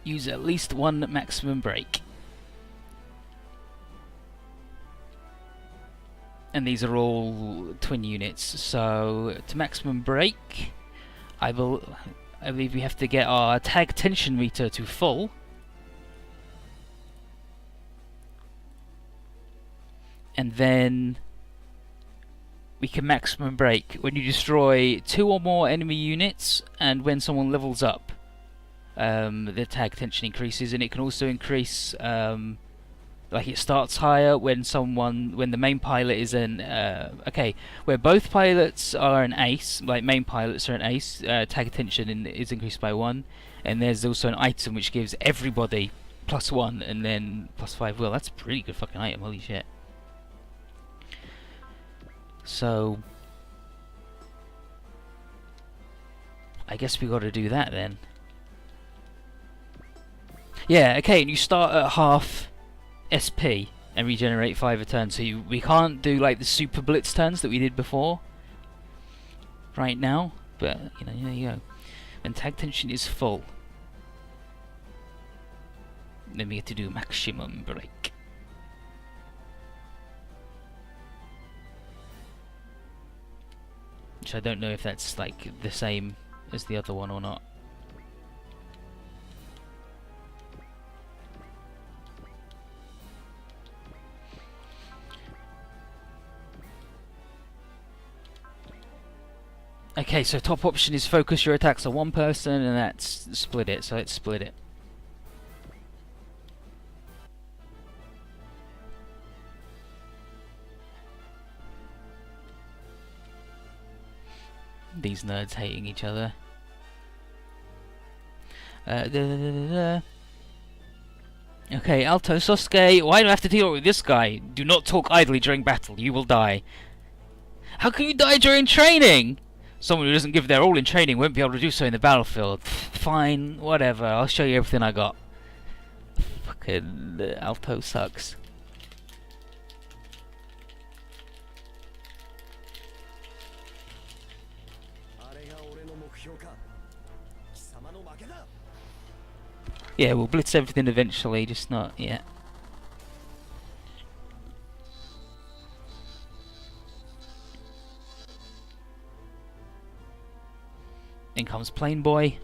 Use at least one maximum break. And these are all twin units. So to maximum break, I believe we have to get our tag tension meter to full. And then we can maximum break when you destroy 2 or more enemy units and when someone levels up. The tag tension increases, and it can also increase, like, it starts higher when the main pilot is where both pilots are an ace, like main pilots are an ace, tag tension is increased by 1, and there's also an item which gives everybody +1 and then +5 will. That's a pretty good fucking item, holy shit. So I guess we gotta do that then. Yeah, okay, and you start at half SP and regenerate 5 a turn, so we can't do like the super blitz turns that we did before right now, but you know, there you go. When tag tension is full, then we get to do maximum break. Which I don't know if that's like the same as the other one or not. Okay, so top option is focus your attacks on one person, and that's split it, so let's split it. These nerds hating each other. Okay, Alto, Sasuke, why do I have to deal with this guy? Do not talk idly during battle, you will die. How can you die during training? Someone who doesn't give their all in training won't be able to do so in the battlefield. Fine, whatever, I'll show you everything I got. Fucking Alto sucks. Yeah, we'll blitz everything eventually, just not yet. In comes Plane Boy.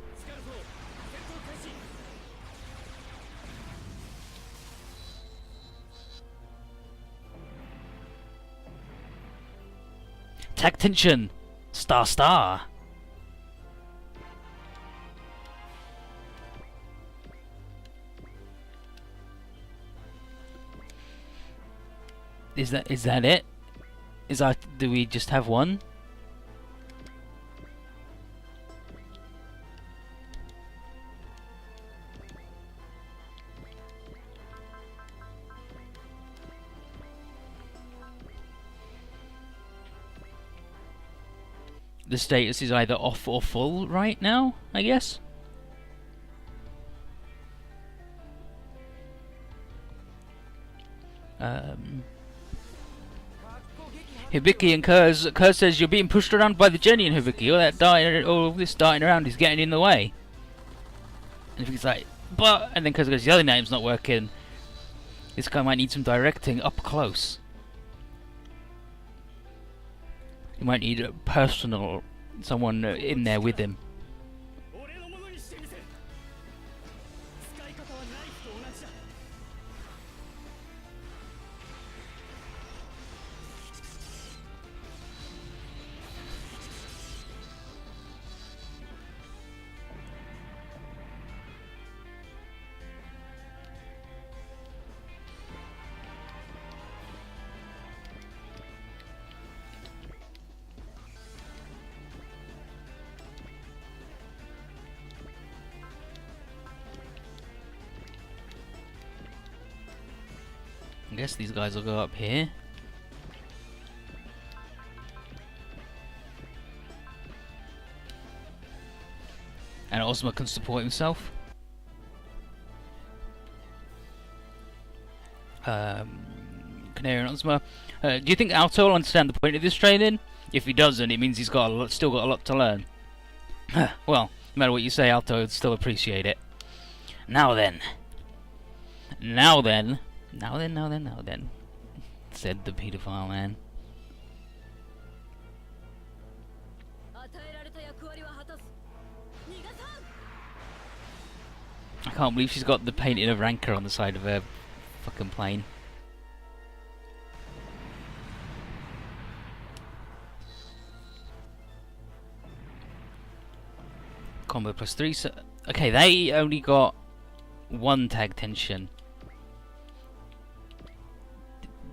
Tag tension! Star Star! Is that it? Do we just have one? The status is either off or full right now, I guess. Hibiki and Kurz says you're being pushed around by the Jenny and Hibiki. All this darting around is getting in the way. And Hibiki's like, but, and then Kurz goes, the other name's not working. This guy might need some directing up close. He might need a personal, someone in there with him. I guess these guys will go up here. And Ozma can support himself. Canary and Ozma. Do you think Alto will understand the point of this training? If he doesn't, it means he's got still got a lot to learn. Well, no matter what you say, Alto would still appreciate it. Now then, said the paedophile man. I can't believe she's got the painting of Ranker on the side of her fucking plane. Combo +3, so okay, they only got one tag tension.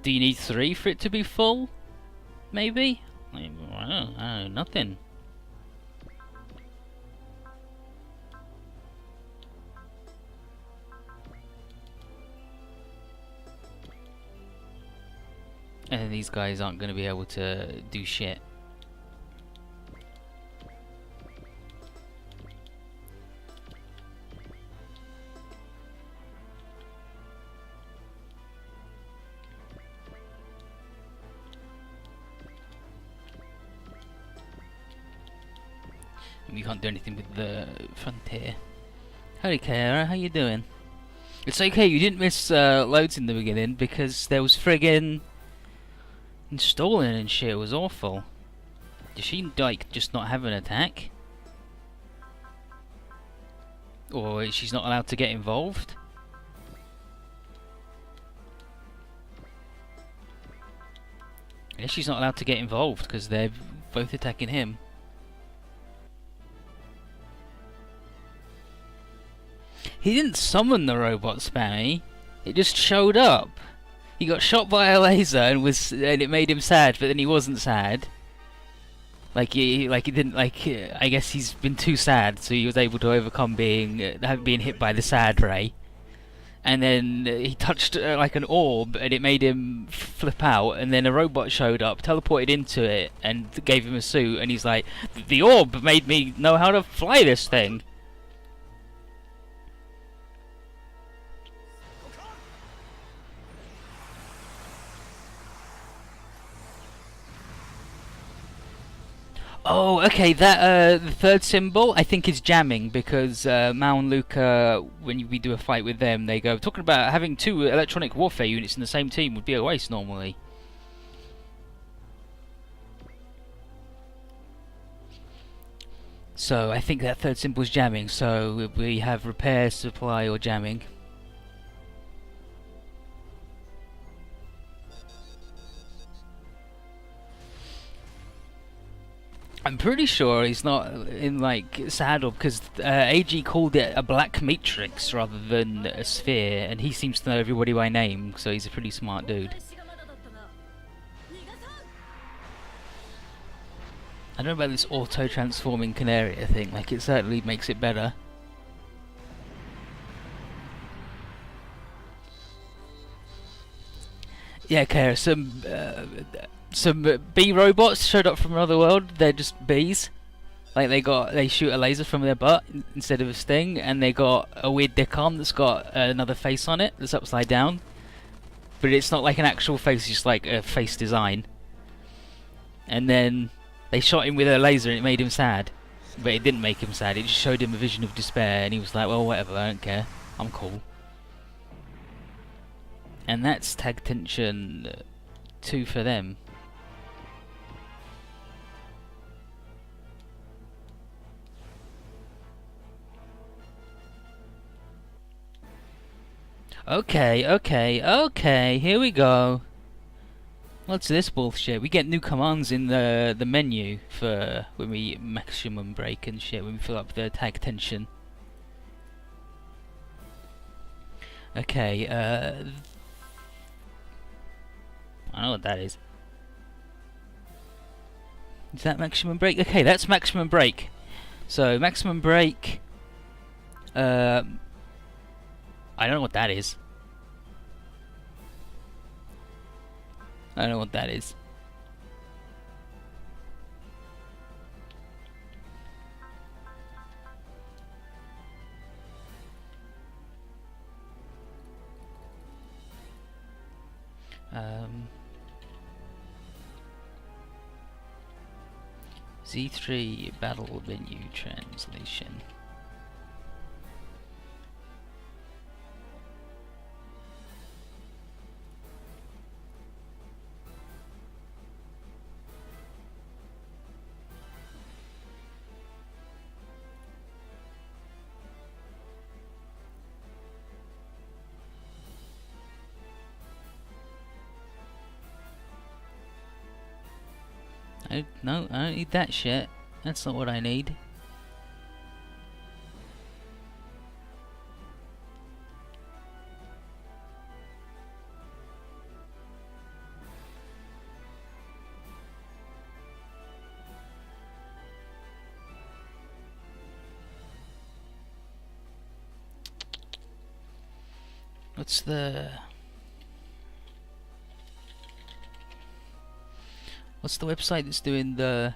Do you need 3 for it to be full? Maybe? I don't know, nothing. And then these guys aren't going to be able to do shit. We can't do anything with the frontier. Howdy, Kara, how you doing? It's okay, you didn't miss loads in the beginning because there was friggin' installing and shit. It was awful. Does she like just not have an attack? Or she's not allowed to get involved? I guess she's not allowed to get involved because they're both attacking him. He didn't summon the robot Spammy. It just showed up. He got shot by a laser and it made him sad, but then he wasn't sad. I guess he's been too sad, so he was able to overcome being hit by the sad ray. And then he touched like an orb, and it made him flip out. And then a robot showed up, teleported into it, and gave him a suit. And he's like, "The orb made me know how to fly this thing." Oh, okay. That the third symbol I think is jamming because Mao and Luca, when we do a fight with them, they go talking about having two electronic warfare units in the same team would be a waste normally. So I think that third symbol is jamming. So we have repair, supply, or jamming. I'm pretty sure he's not in like Saddle because AG called it a black matrix rather than a sphere, and he seems to know everybody by name, so he's a pretty smart dude. I don't know about this auto-transforming Canaria thing, like it certainly makes it better. Yeah, okay, some bee robots showed up from another world. They're just bees. Like they shoot a laser from their butt instead of a sting, and they got a weird dick arm that's got another face on it that's upside down. But it's not like an actual face, it's just like a face design. And then they shot him with a laser and it made him sad. But it didn't make him sad, it just showed him a vision of despair, and he was like, well, whatever, I don't care, I'm cool. And that's Tag Tension 2 for them. Okay, here we go. What's this bullshit? We get new commands in the menu for when we maximum break and shit, when we fill up the Tag Tension. Okay, I don't know what that is. Is that maximum break? Okay, that's maximum break. So, maximum break... I don't know what that is. I don't know what that is. Z3 battle menu translation. No, I don't need that shit. That's not what I need. What's the... What's the website that's doing the...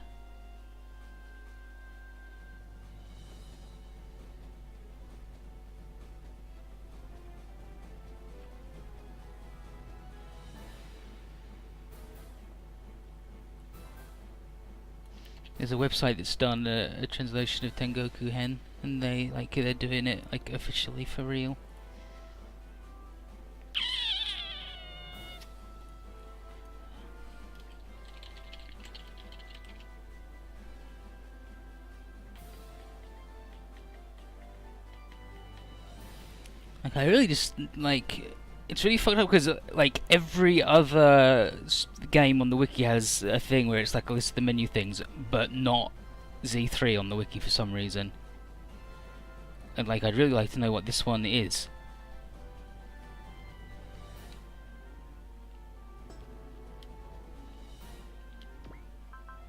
There's a website that's done a translation of Tengoku Hen, and they're doing it like officially for real. Like, I really just, like, it's really fucked up because, like, every other game on the wiki has a thing where it's like a list of the menu things, but not Z3 on the wiki for some reason. And, like, I'd really like to know what this one is.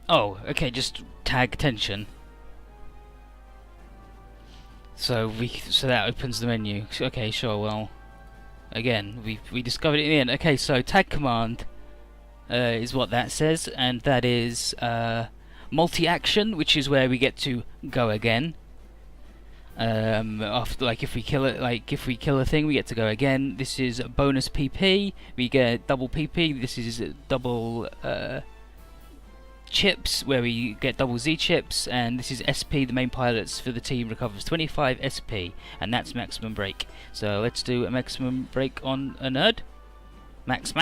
Oh, okay, just Tag Tension. So that opens the menu. Okay, sure. Well, again, we discovered it in the end. Okay, so tag command is what that says, and that is multi-action, which is where we get to go again. After, like, if we kill a thing, we get to go again. This is bonus PP. We get double PP. This is double chips, where we get double Z chips, and this is SP. The main pilots for the team recovers 25 SP, and that's maximum break. So let's do a maximum break on a nerd. Max.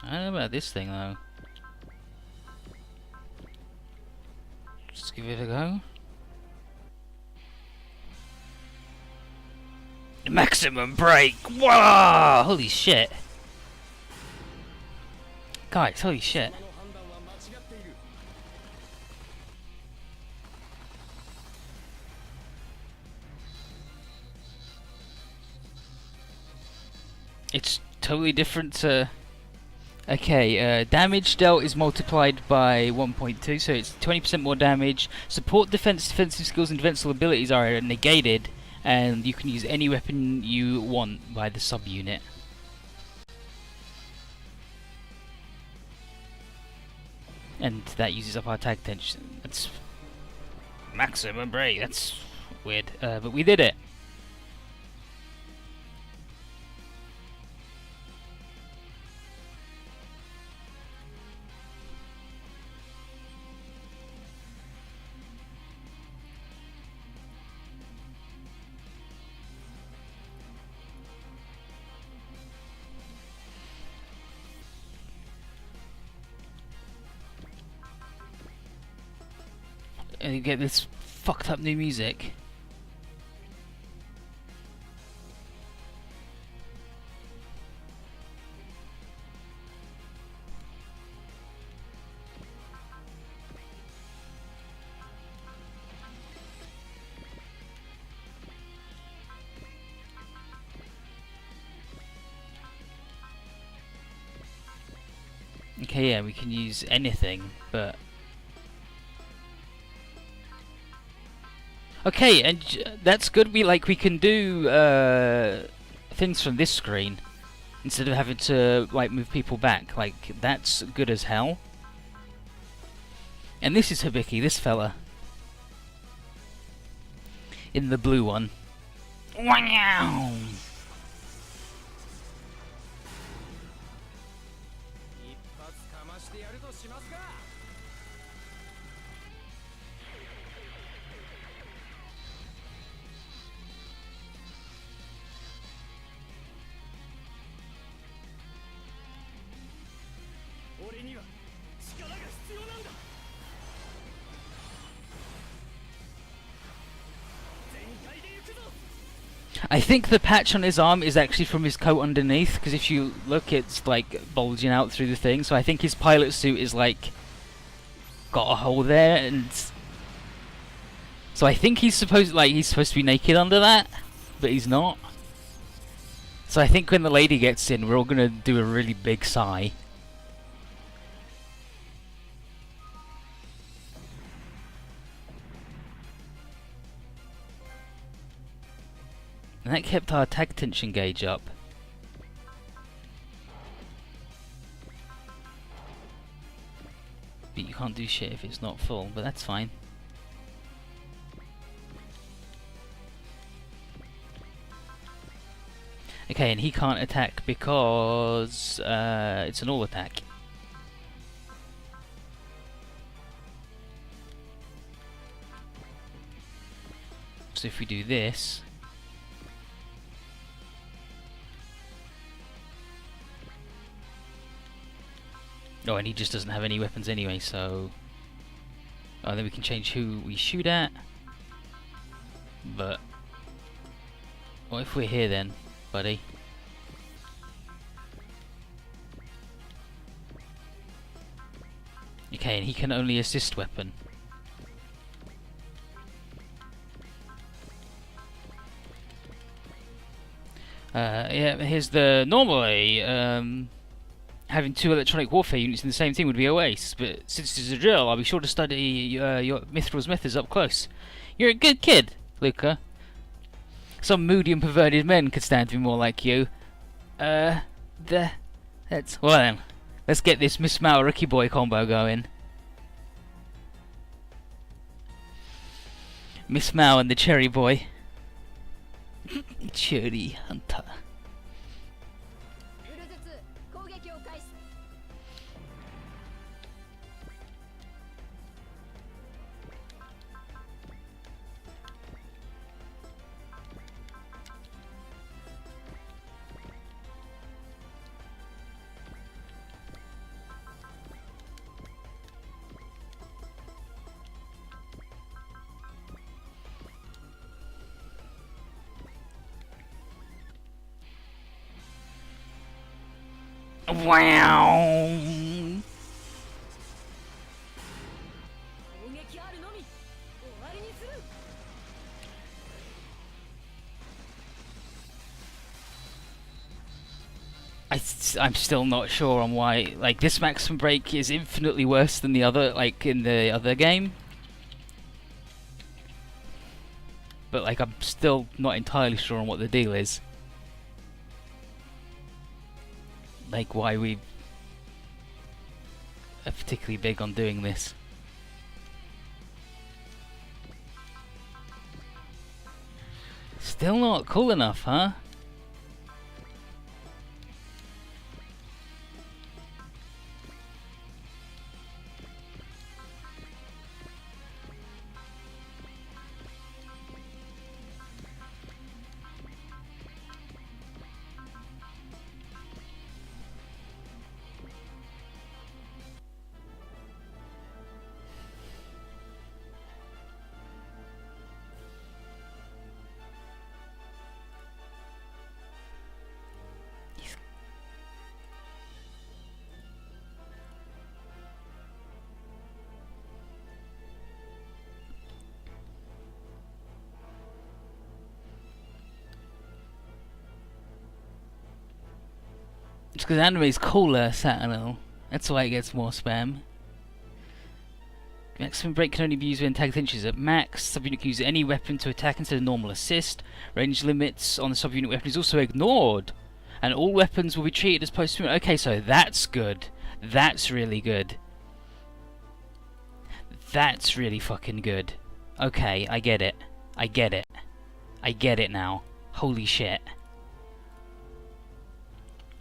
I don't know about this thing though. Just give it a go. Maximum break! Whoa! Holy shit! Guys, holy shit. It's totally different to... Okay, damage dealt is multiplied by 1.2, so it's 20% more damage. Support defensive skills and defensive abilities are negated, and you can use any weapon you want by the subunit. And that uses up our tag tension. That's maximum break. That's weird, but we did it. And you get this fucked up new music. Okay, yeah, we can use anything, but... Okay, and that's good. We can do things from this screen instead of having to like move people back. Like, that's good as hell. And this is Hibiki, this fella in the blue one. Wow. I think the patch on his arm is actually from his coat underneath, because if you look, it's like bulging out through the thing. So I think his pilot suit is like got a hole there, and so I think he's supposed to be naked under that, but he's not. So I think when the lady gets in, we're all gonna do a really big sigh. And that kept our tag tension gauge up. But you can't do shit if it's not full, but that's fine. Okay, and he can't attack because it's an all attack. So if we do this... Oh, and he just doesn't have any weapons anyway, so... Oh, then we can change who we shoot at. But... What if we're here then, buddy? Okay, and he can only assist weapon. Yeah, here's the... Normally, having two electronic warfare units in the same team would be a waste, but since it's a drill, I'll be sure to study your Mithril's methods up close. You're a good kid, Luca. Some moody and perverted men could stand to be more like you. Well then, let's get this Miss Mao Rookie Boy combo going. Miss Mao and the Cherry Boy. Cherry Hunter. Wow. I'm still not sure on why. Like, this maximum break is infinitely worse than the other, like in the other game. But like, I'm still not entirely sure on what the deal is. Like, why we are particularly big on doing this. Still not cool enough, huh? It's because anime's cooler, Satanel. That's why it gets more spam. Maximum break can only be used when attack tension is at max. Subunit can use any weapon to attack instead of normal assist. Range limits on the subunit weapon is also ignored. And all weapons will be treated as post-movement. Okay, so that's good. That's really good. That's really fucking good. Okay, I get it. I get it. I get it now. Holy shit.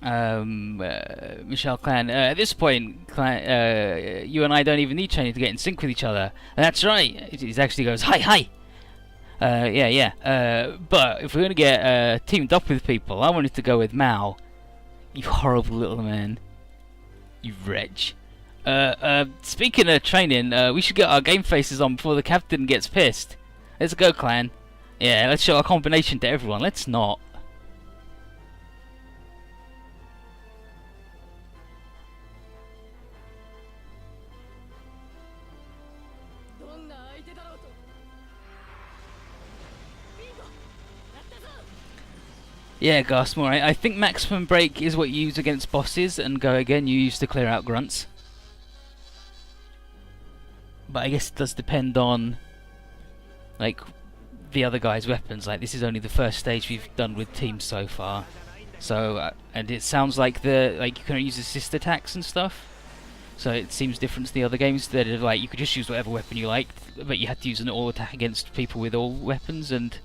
Michelle Clan, at this point, Clan, you and I don't even need training to get in sync with each other. That's right. It actually goes, hi. But if we're gonna get teamed up with people, I wanted to go with Mao. You horrible little man. You wretch. Speaking of training, we should get our game faces on before the captain gets pissed. Let's go, Clan. Yeah, let's show our combination to everyone. Let's not. Yeah, Gasmore, I think maximum break is what you use against bosses, and go again you use to clear out grunts. But I guess it does depend on, like, the other guy's weapons. Like, this is only the first stage we've done with teams so far. So, and it sounds like you can use assist attacks and stuff. So it seems different to the other games that are like, you could just use whatever weapon you liked, but you had to use an all attack against people with all weapons, and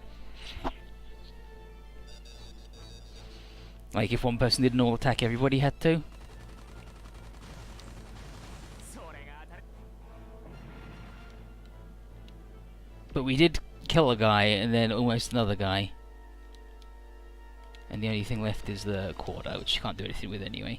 like, if one person did an all attack, everybody had to. But we did kill a guy and then almost another guy. And the only thing left is the quarter, which you can't do anything with anyway.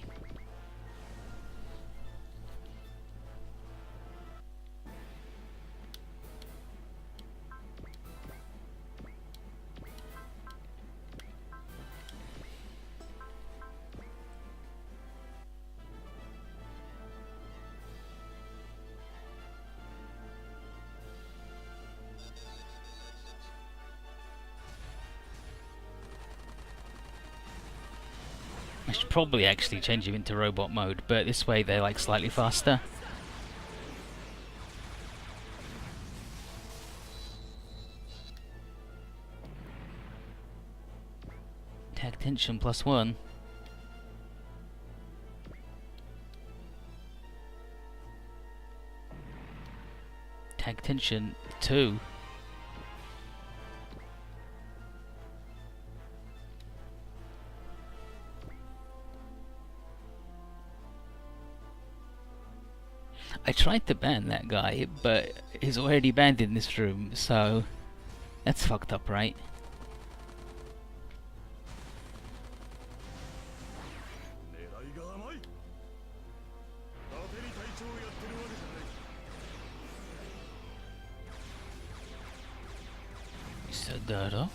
I should probably actually change him into robot mode, but this way they're like slightly faster. tension +1. Tag tension 2. I tried to ban that guy, but he's already banned in this room, so that's fucked up, right? Sadara.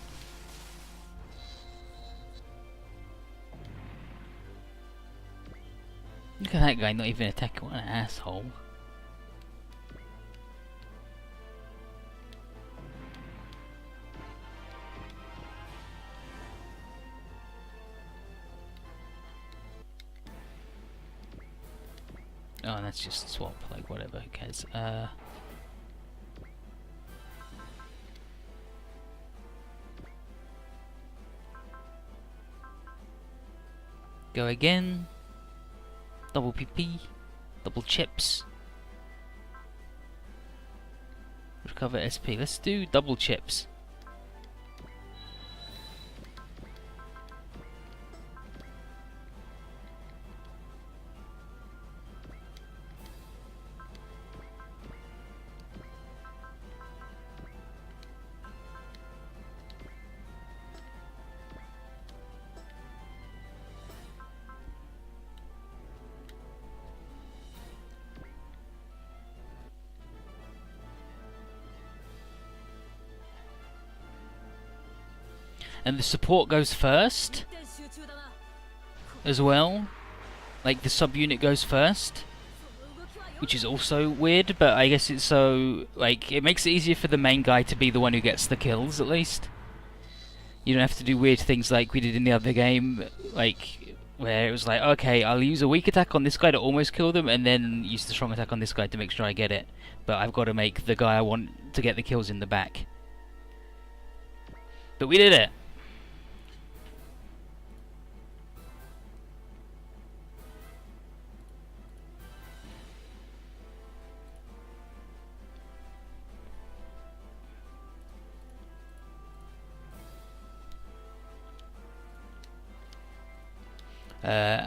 Look at that guy not even attacking, what an asshole. Oh, that's just swap, like whatever, who cares. Go again. Double PP. Double chips. Recover SP. Let's do double chips. And the support goes first as well. Like the subunit goes first, which is also weird, but I guess it's so, like, it makes it easier for the main guy to be the one who gets the kills at least. You don't have to do weird things like we did in the other game, like where it was like, okay, I'll use a weak attack on this guy to almost kill them and then use the strong attack on this guy to make sure I get it. But I've got to make the guy I want to get the kills in the back. But we did it!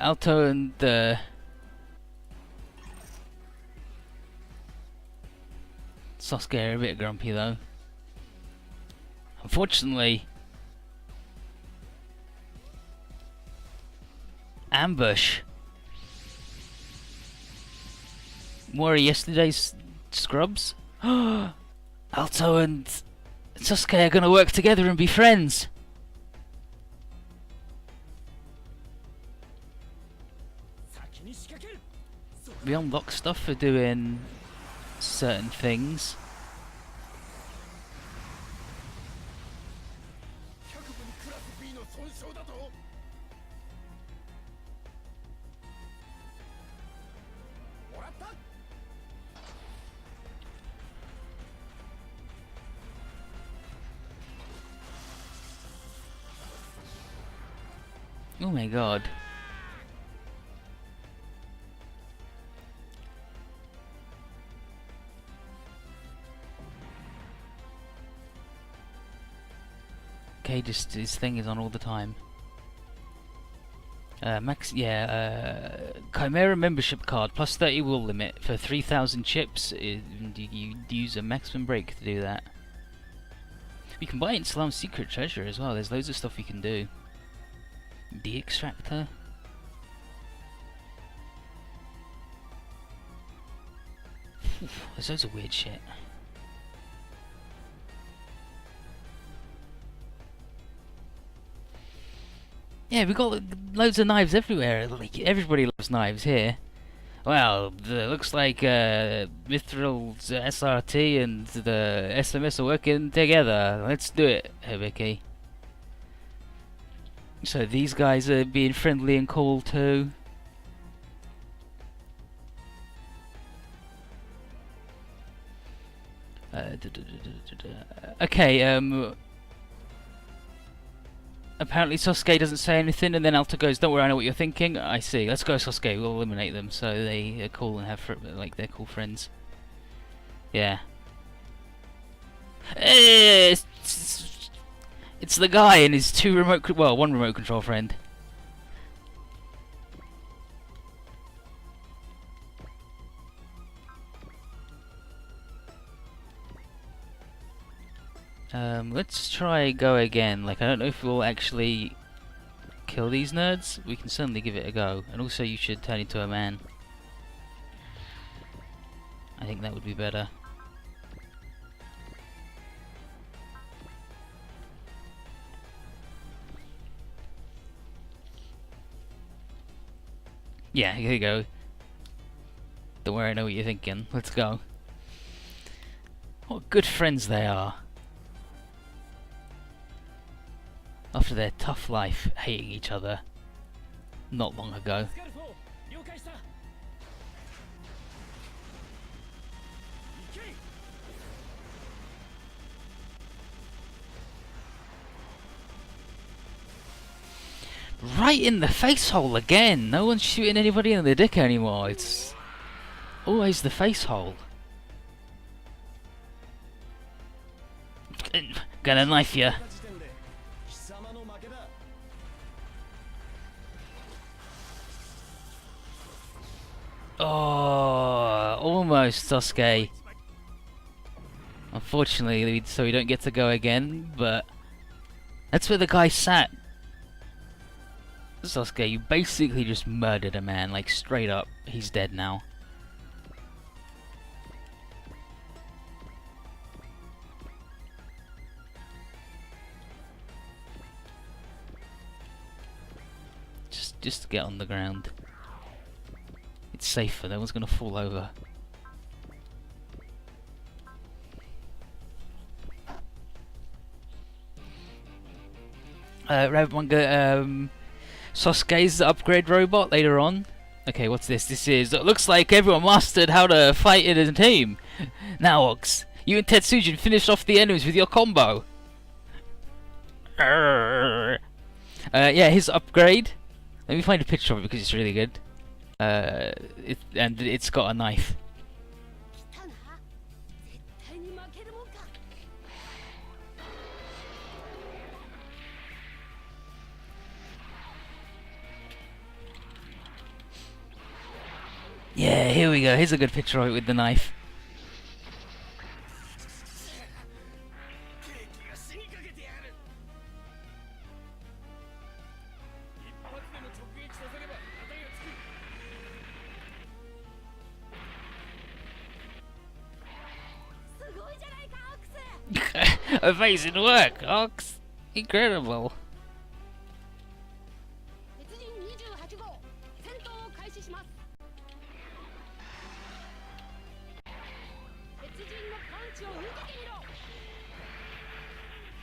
Alto and Sasuke are a bit grumpy though. Unfortunately, ambush. More of yesterday's scrubs. Alto and Sasuke are gonna work together and be friends. We unlock stuff for doing certain things. Oh my god. Okay, just his thing is on all the time. Chimera membership card plus 30 will limit for 3,000 chips. You use a maximum break to do that. We can buy it in Salam's secret treasure as well. There's loads of stuff we can do. De-extractor. There's loads of weird shit. Yeah, we got loads of knives everywhere. Like, everybody loves knives here. Well, looks like Mithril's SRT and the SMS are working together. Let's do it, Hibiki. So these guys are being friendly and cool too. Okay, Apparently Sasuke doesn't say anything, and then Alta goes, "Don't worry, I know what you're thinking." I see. Let's go, Sasuke. We'll eliminate them. So they are cool and have like they're cool friends. Yeah. It's the guy and his one remote control friend. Let's try go again. Like, I don't know if we'll actually kill these nerds. We can certainly give it a go. And also you should turn into a man. I think that would be better. Yeah, here you go. Don't worry, I know what you're thinking. Let's go. What good friends they are. After their tough life hating each other not long ago. Right in the face hole again! No one's shooting anybody in the dick anymore. It's always the face hole. Gonna knife you. Oh, almost, Sasuke. Unfortunately, so we don't get to go again, but that's where the guy sat. Sasuke, you basically just murdered a man, like straight up. He's dead now. Just get on the ground. It's safer, no one's gonna fall over. Rabbit Manga, Sasuke's upgrade robot later on. Okay, what's this? It looks like everyone mastered how to fight in a team. Now, Ox, you and Tetsujin finished off the enemies with your combo. Yeah, his upgrade. Let me find a picture of it because it's really good. And it's got a knife. Yeah, here we go. Here's a good picture of it with the knife. Amazing work, Ox! Incredible!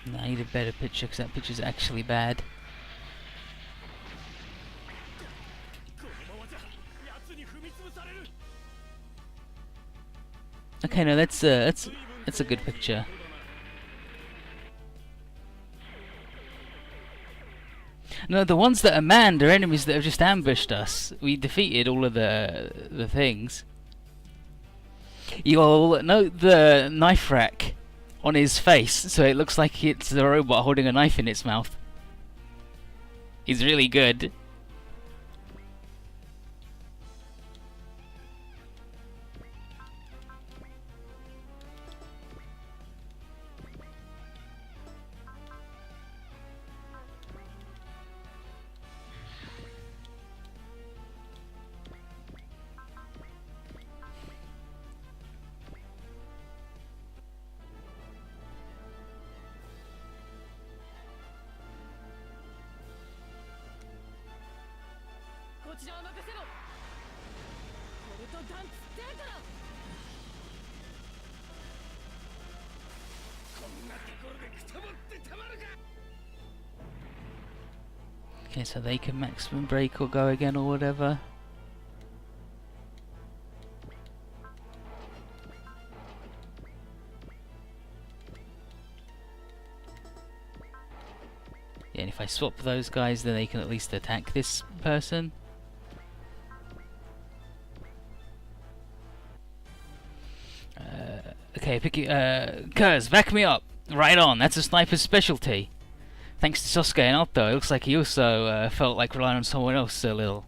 No, I need a better picture because that picture's actually bad. Okay, no, that's a good picture. No, the ones that are manned are enemies that have just ambushed us. We defeated all of the things. You'll note the knife rack on his face, so it looks like it's the robot holding a knife in its mouth. He's really good. Okay, so they can maximum break or go again or whatever. Yeah, and if I I swap those guys, then they can at least attack this person. Okay, Kurz, back me up. Right on, that's a sniper's specialty. Thanks to Sasuke and Otto, it looks like he also felt like relying on someone else a little.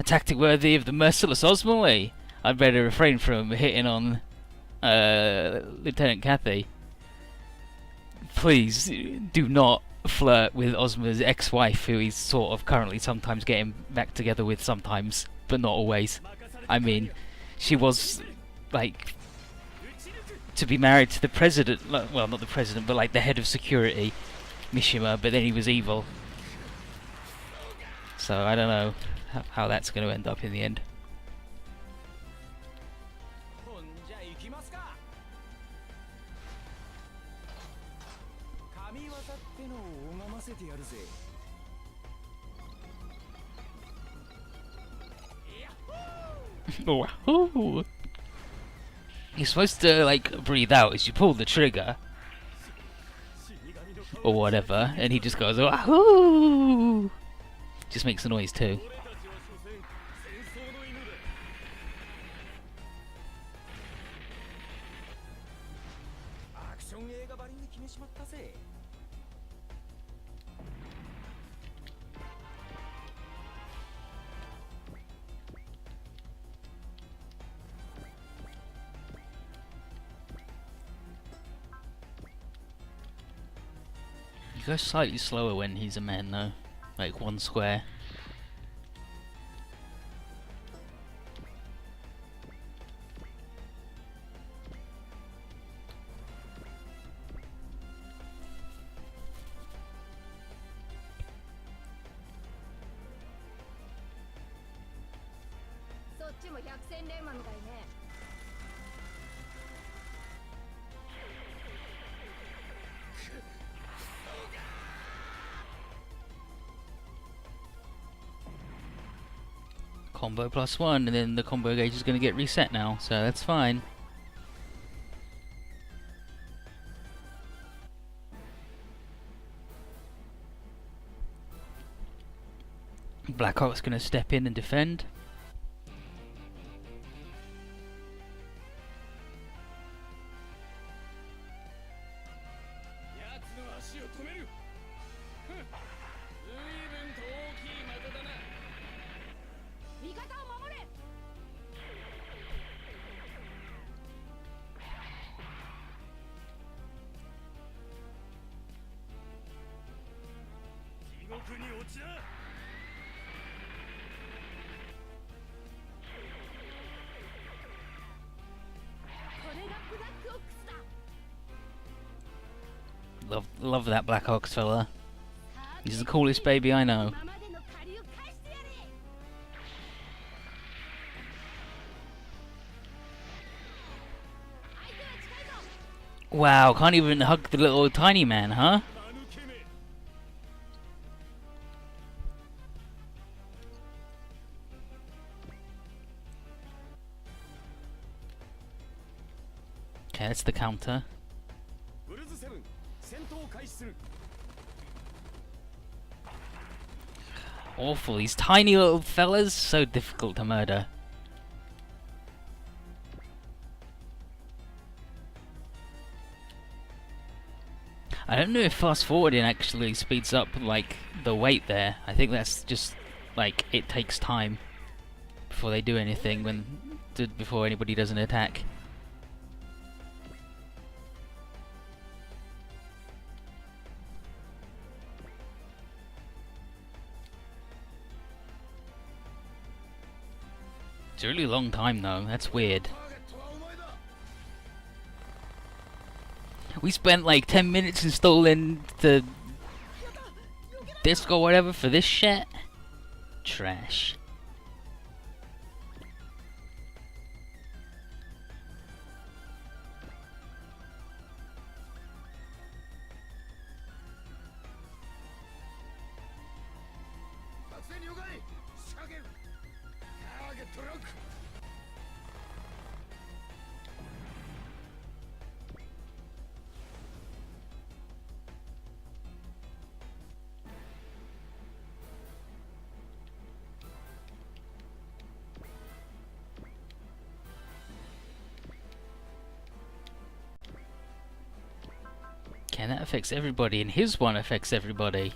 A tactic worthy of the merciless Osmond. I'd better refrain from hitting on Lieutenant Kathy. Please do not flirt with Ozma's ex-wife, who he's sort of currently sometimes getting back together with sometimes, but not always. I mean, she was, like, to be married to the president, well, not the president, but like the head of security, Mishima, but then he was evil. So I don't know how that's going to end up in the end. Wahoo! You're supposed to like breathe out as you pull the trigger or whatever, and he just goes wahoo! Just makes a noise too. He goes slightly slower when he's a man though, like one square. Combo +1, and then the combo gauge is going to get reset now, so that's fine. Blackhawk's going to step in and defend. Love that Blackhawks fella. He's the coolest baby I know. Wow, can't even hug the little tiny man, huh? Okay, that's the counter. Awful, these tiny little fellas, so difficult to murder. I don't know if fast forwarding actually speeds up like the wait there. I think that's just like it takes time before they do anything before anybody does an attack. It's a really long time though, that's weird. We spent like 10 minutes installing the disc or whatever for this shit. Trash. And that affects everybody, and his one affects everybody.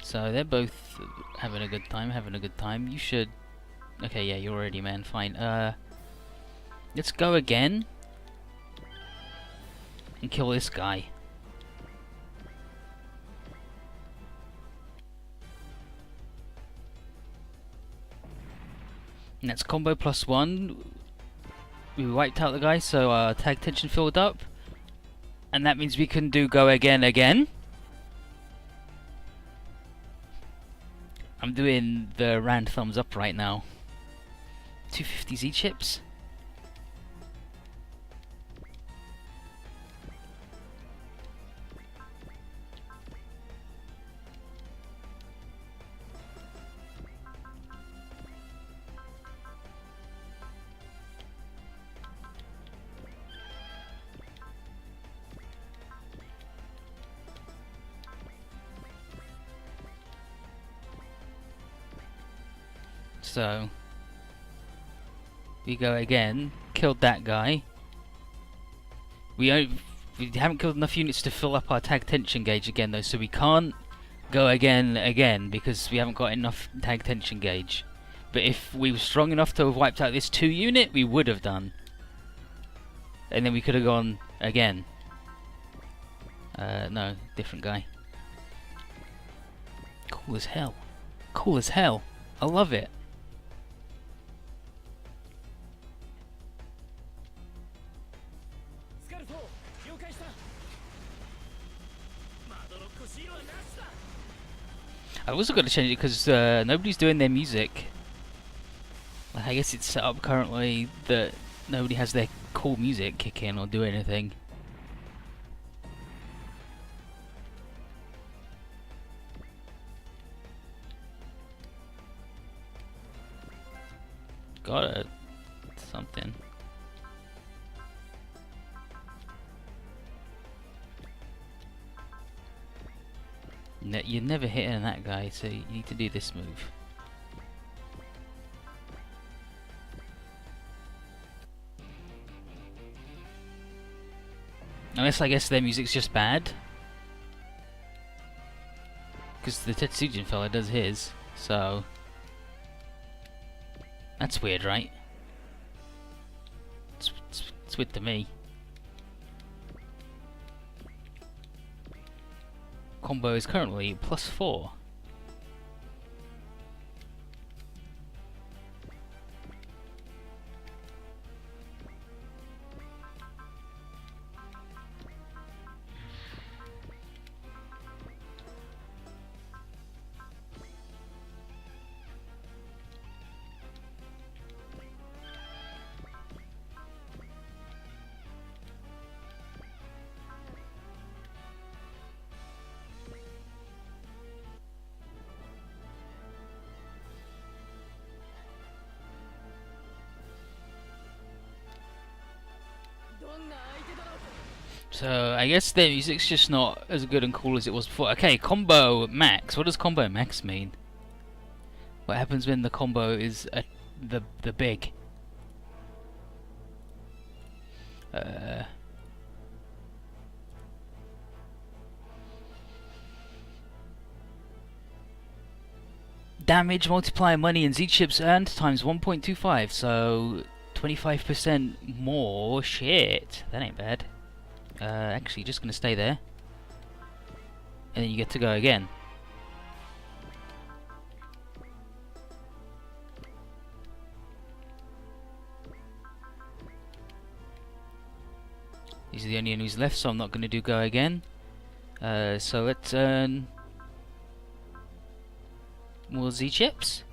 So they're both having a good time, You should... Okay, yeah, you're already man, fine. Let's go again. And kill this guy. And that's combo +1. We wiped out the guy, so our tag tension filled up. And that means we can do go again. I'm doing the round thumbs up right now. 250 Z chips. So we go again, killed that guy. We haven't killed enough units to fill up our tag tension gauge again though, so we can't go again because we haven't got enough tag tension gauge. But if we were strong enough to have wiped out this 2 unit, we would have done. And then we could have gone again. No, different guy. Cool as hell. Cool as hell. I love it. I also got to change it because nobody's doing their music. I guess it's set up currently that nobody has their cool music kick in or do anything. Got it. Something. You're never hitting that guy, so you need to do this move. Unless I guess their music's just bad. Because the Tetsujin fella does his, so... That's weird, right? It's weird to me. Combo is currently +4. So I guess their music's just not as good and cool as it was before. Okay, combo max. What does combo max mean? What happens when the combo is the big? Damage multiplier money and Z chips earned times 1.25, so 25% more. Shit, that ain't bad. Actually, just gonna stay there, and then you get to go again. These are the only enemies left, so I'm not gonna do go again. So let's earn more Z chips.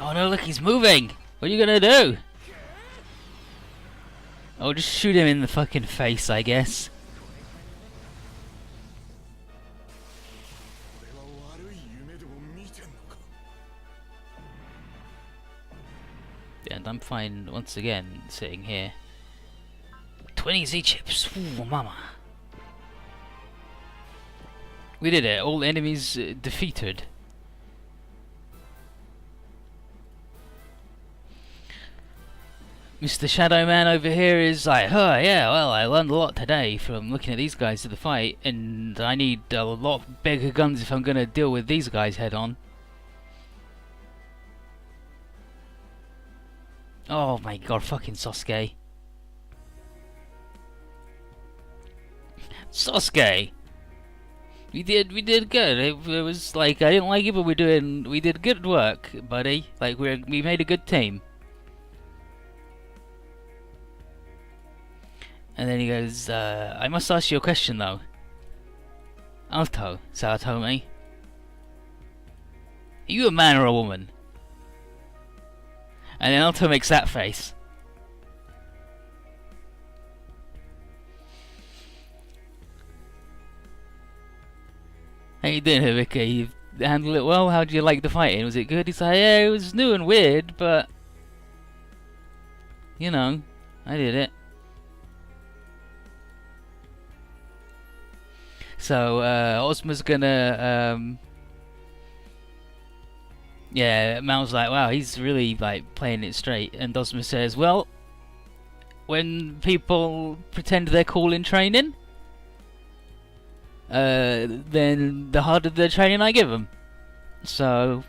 Oh no, look, he's moving! What are you gonna do? Oh, just shoot him in the fucking face, I guess. And I'm fine once again sitting here. 20 Z chips, ooh, mama. We did it, all enemies defeated. Mr. Shadow Man over here is like, oh yeah, well, I learned a lot today from looking at these guys in the fight, and I need a lot bigger guns if I'm gonna deal with these guys head on. Oh my god, fucking Sasuke. Sasuke! We did good. It was like, I didn't like it, but we did good work, buddy. Like, we made a good team. And then he goes, I must ask you a question though. Alto, Saotome. Are you a man or a woman? And then Alto makes that face. How you doing, Hibika? You handled it well? How did you like the fighting? Was it good? He's like, yeah, it was new and weird, but... you know, I did it. So, Ozma's gonna, yeah, Mao's like, wow, he's really, like, playing it straight. And Ozma says, well, when people pretend they're cool in training, then the harder the training I give them. So,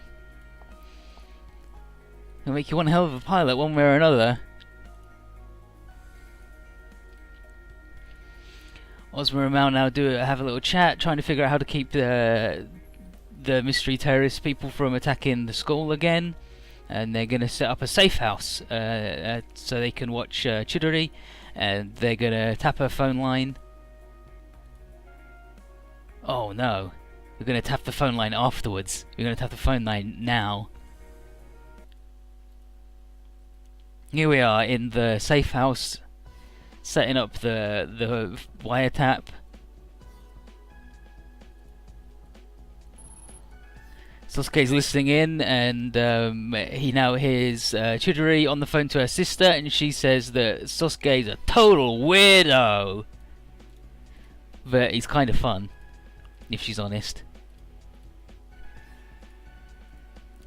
it'll make you one hell of a pilot one way or another. Ozma and Mao now have a little chat, trying to figure out how to keep the mystery terrorist people from attacking the school again. And they're gonna set up a safe house so they can watch Chidori, and they're gonna tap her phone line. Oh no, we're gonna tap the phone line afterwards. We're gonna tap the phone line now. Here we are in the safe house, setting up the wiretap. Sasuke's listening in, and he now hears Chidori on the phone to her sister, and she says that Sasuke's a total weirdo, but he's kind of fun, if she's honest.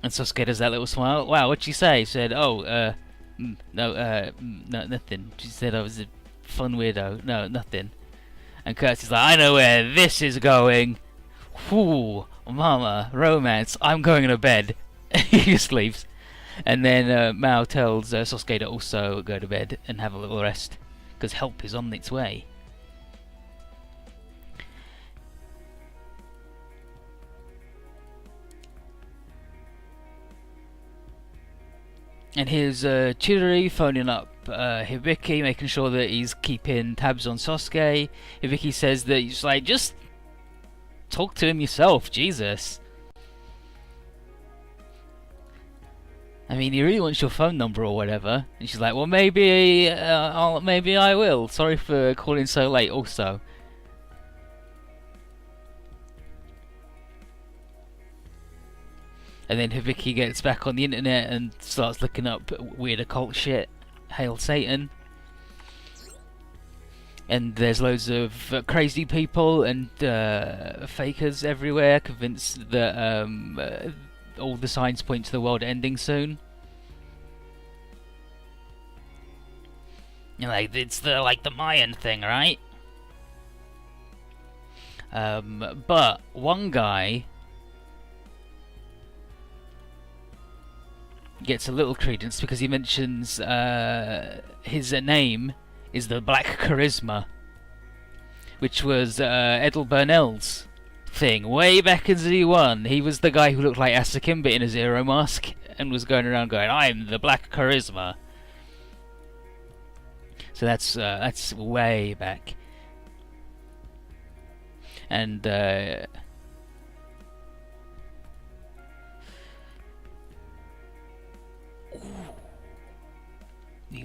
And Sasuke does that little smile. Wow, what'd she say? She said, oh, no, nothing. She said I was a fun weirdo. No, nothing. And Kurt's like, I know where this is going. Whoo, mama, romance. I'm going to bed. He just leaves. And then Mao tells Sasuke to also go to bed and have a little rest, because help is on its way. And here's Chidori phoning up Hibiki, making sure that he's keeping tabs on Sasuke. Hibiki says that he's like, just talk to him yourself, Jesus. I mean, he really wants your phone number or whatever. And she's like, well, maybe I will. Sorry for calling so late also. And then Hibiki gets back on the internet and starts looking up weird occult shit. Hail Satan. And there's loads of crazy people and fakers everywhere, convinced that all the signs point to the world ending soon. You're like, it's the Mayan thing, right? But one guy gets a little credence because he mentions his name is the Black Charisma, which was Edel Burnell's thing way back in Z1. He was the guy who looked like Asukin but in a Zero mask and was going around going, I'm the Black Charisma. So that's way back. And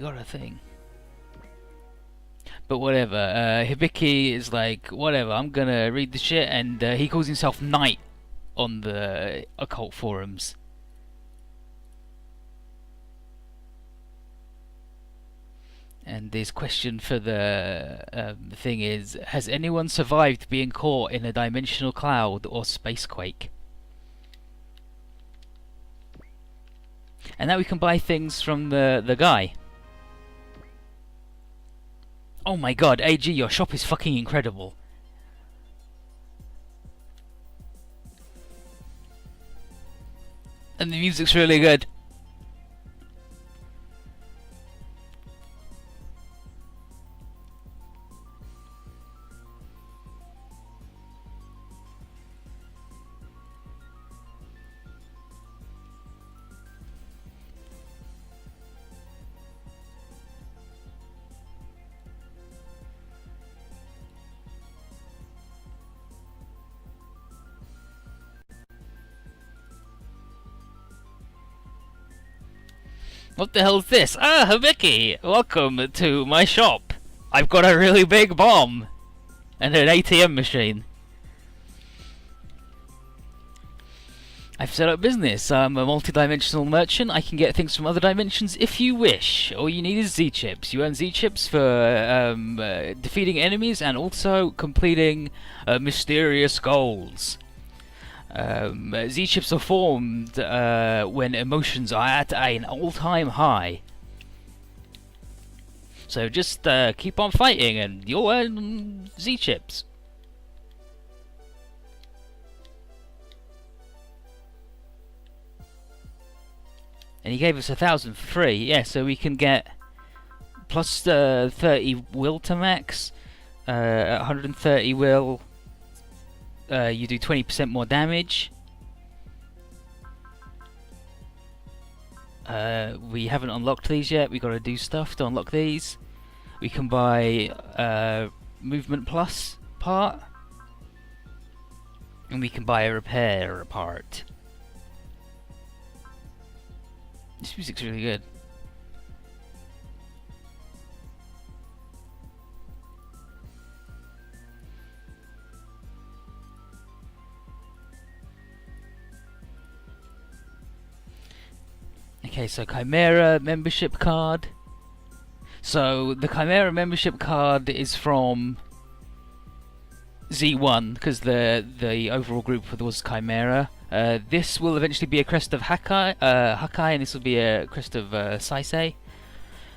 got a thing. But whatever, Hibiki is like, whatever, I'm gonna read the shit, and he calls himself Knight on the occult forums. And this question for the thing is, has anyone survived being caught in a dimensional cloud or spacequake? And now we can buy things from the guy. Oh my god, AG, your shop is fucking incredible. And the music's really good. What the hell is this? Ah, Hibiki! Welcome to my shop. I've got a really big bomb and an ATM machine. I've set up business. I'm a multi-dimensional merchant. I can get things from other dimensions if you wish. All you need is Z-chips. You earn Z-chips for defeating enemies and also completing mysterious goals. Z-chips are formed when emotions are at an all-time high. So just keep on fighting and you'll earn Z-chips. And he gave us 1,000 for free, yeah, so we can get plus 30 will to max, 130 will. You do 20% more damage. We haven't unlocked these yet. We got to do stuff to unlock these. We can buy movement plus part, and we can buy a repair part. This music's really good. Okay, so Chimera membership card. So the Chimera membership card is from Z1 because the overall group was Chimera. This will eventually be a crest of Hakai, and this will be a crest of Saisei.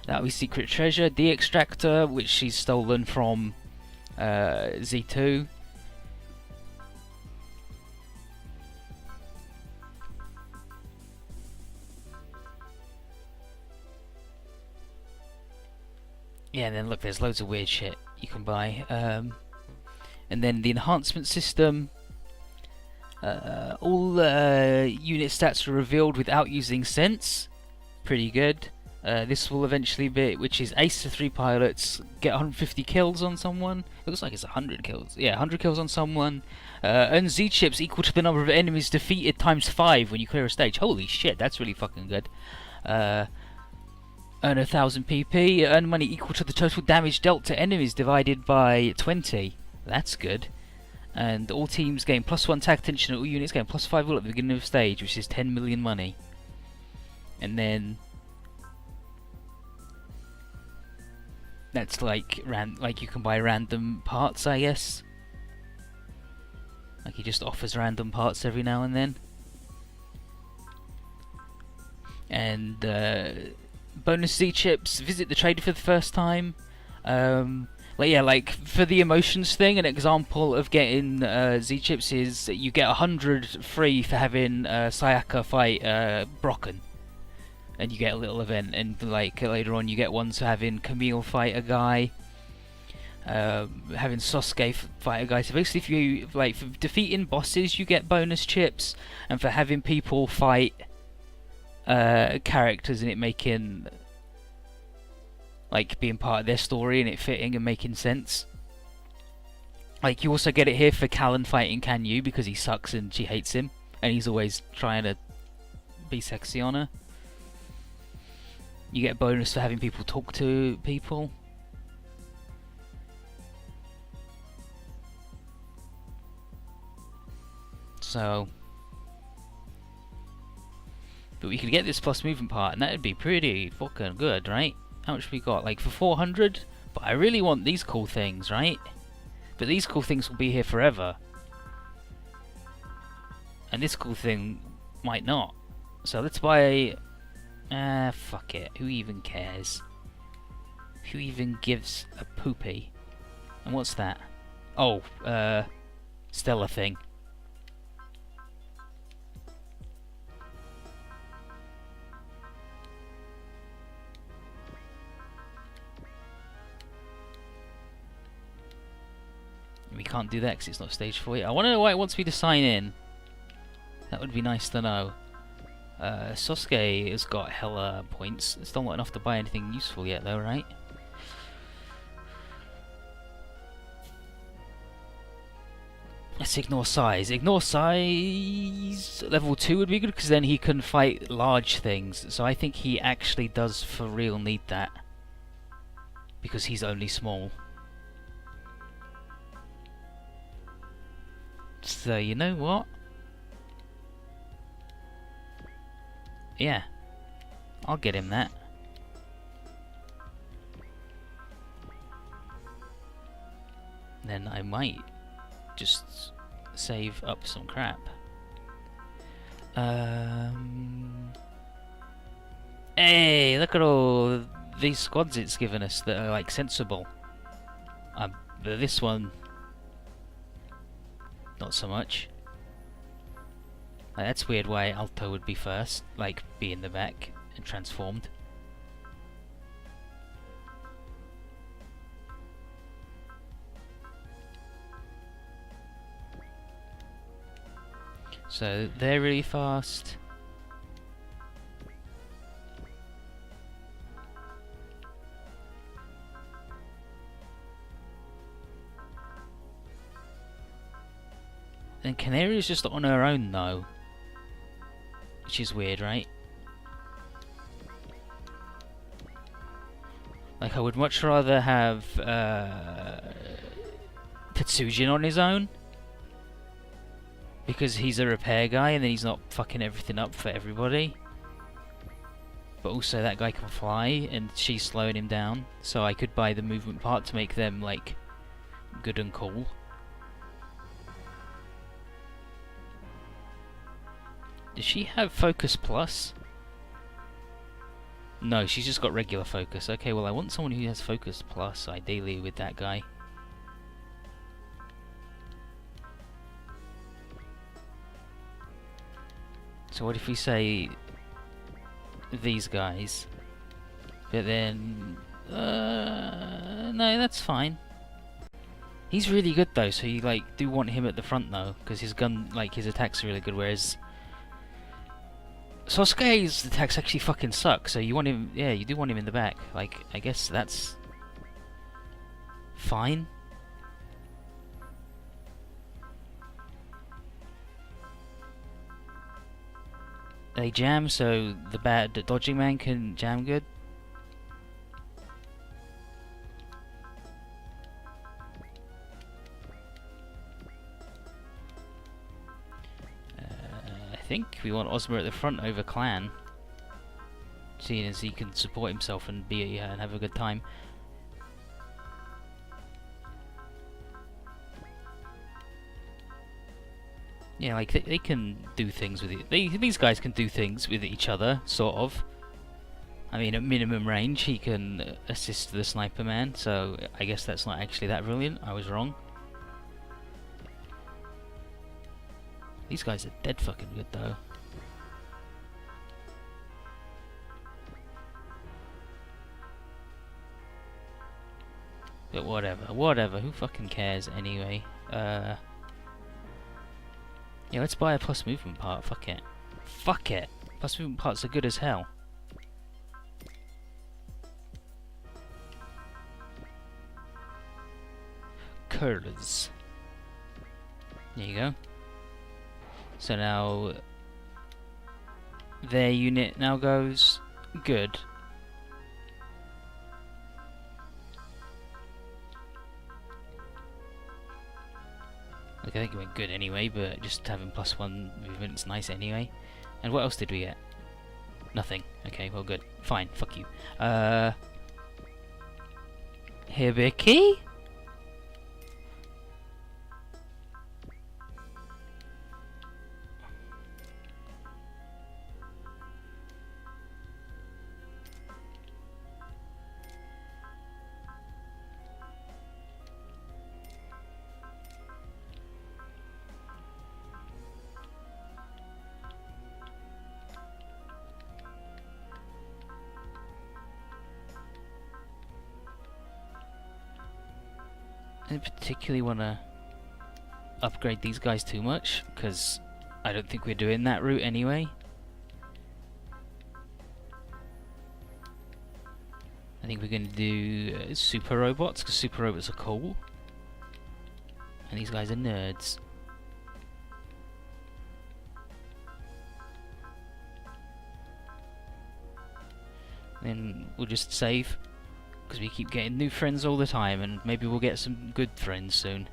That will be secret treasure. The extractor, which she's stolen from Z2. Yeah, and then look, there's loads of weird shit you can buy. And then the enhancement system. All unit stats are revealed without using sense. Pretty good. This will eventually be, which is ace to 3 pilots, get 150 kills on someone. It looks like it's 100 kills. Yeah, 100 kills on someone. Earn Z-chips equal to the number of enemies defeated times 5 when you clear a stage. Holy shit, that's really fucking good. Earn 1,000 PP. Earn money equal to the total damage dealt to enemies divided by 20. That's good. And all teams gain +1 tag tension, and all units gain +5 will at the beginning of the stage, which is 10 million money. And then that's like you can buy random parts, I guess. Like he just offers random parts every now and then. And bonus Z-chips. Visit the trader for the first time. Like for the emotions thing, an example of getting Z-chips is you get 100 free for having Sayaka fight Brocken, and you get a little event. And like later on, you get ones for having Camille fight a guy, having Sasuke fight a guy. So basically, if you for defeating bosses, you get bonus chips, and for having people fight characters and it making being part of their story and it fitting and making sense. Like you also get it here for Callan fighting Kanyu because he sucks and she hates him and he's always trying to be sexy on her. You get a bonus for having people talk to people. So, but we could get this plus movement part, and that'd be pretty fucking good, right? How much we got? Like for 400? But I really want these cool things, right? But these cool things will be here forever. And this cool thing might not. So let's buy... fuck it. Who even cares? Who even gives a poopy? And what's that? Oh, Stella thing. We can't do that because it's not stage 4 yet. I want to know why it wants me to sign in. That would be nice to know. Sosuke has got hella points. It's still not enough to buy anything useful yet though, right? Let's ignore size. Ignore size! Level 2 would be good because then he can fight large things. So I think he actually does for real need that. Because he's only small. So you know what? Yeah. I'll get him that. Then I might just save up some crap. Hey, look at all these squads it's given us that are like sensible. This one, not so much. Like, that's weird why Alto would be first, like be in the back and transformed. So they're really fast. And Canary is just on her own though, which is weird, right? Like I would much rather have Tetsujin on his own, because he's a repair guy and then he's not fucking everything up for everybody. But also that guy can fly and she's slowing him down, so I could buy the movement part to make them like good and cool. Does she have Focus Plus? No, she's just got regular Focus. Okay, well I want someone who has Focus Plus, ideally with that guy. So what if we say these guys? But then... no, that's fine. He's really good though, so you like do want him at the front though, because his gun, like his attacks are really good, whereas Sosuke's attacks actually fucking suck, so you want him, yeah, you do want him in the back. Like, I guess that's fine. They jam, so the dodging man can jam good. I think we want Ozma at the front over Clan, seeing as he can support himself and be and have a good time. Yeah, like they can do things with it. These guys can do things with each other, sort of. I mean, at minimum range, he can assist the sniper man. So I guess that's not actually that brilliant. I was wrong. These guys are dead fucking good though. But whatever, who fucking cares anyway? Yeah, let's buy a plus movement part, fuck it. Fuck it! Plus movement parts are good as hell. Curlers. There you go. So now their unit now goes good. Like, I think it went good anyway, but just having +1 movement's nice anyway. And what else did we get? Nothing. Okay, well, good. Fine, fuck you. Hibiki? I don't particularly want to upgrade these guys too much, because I don't think we're doing that route anyway. I think we're going to do super robots, because super robots are cool. And these guys are nerds. Then we'll just save, because we keep getting new friends all the time, and maybe we'll get some good friends soon.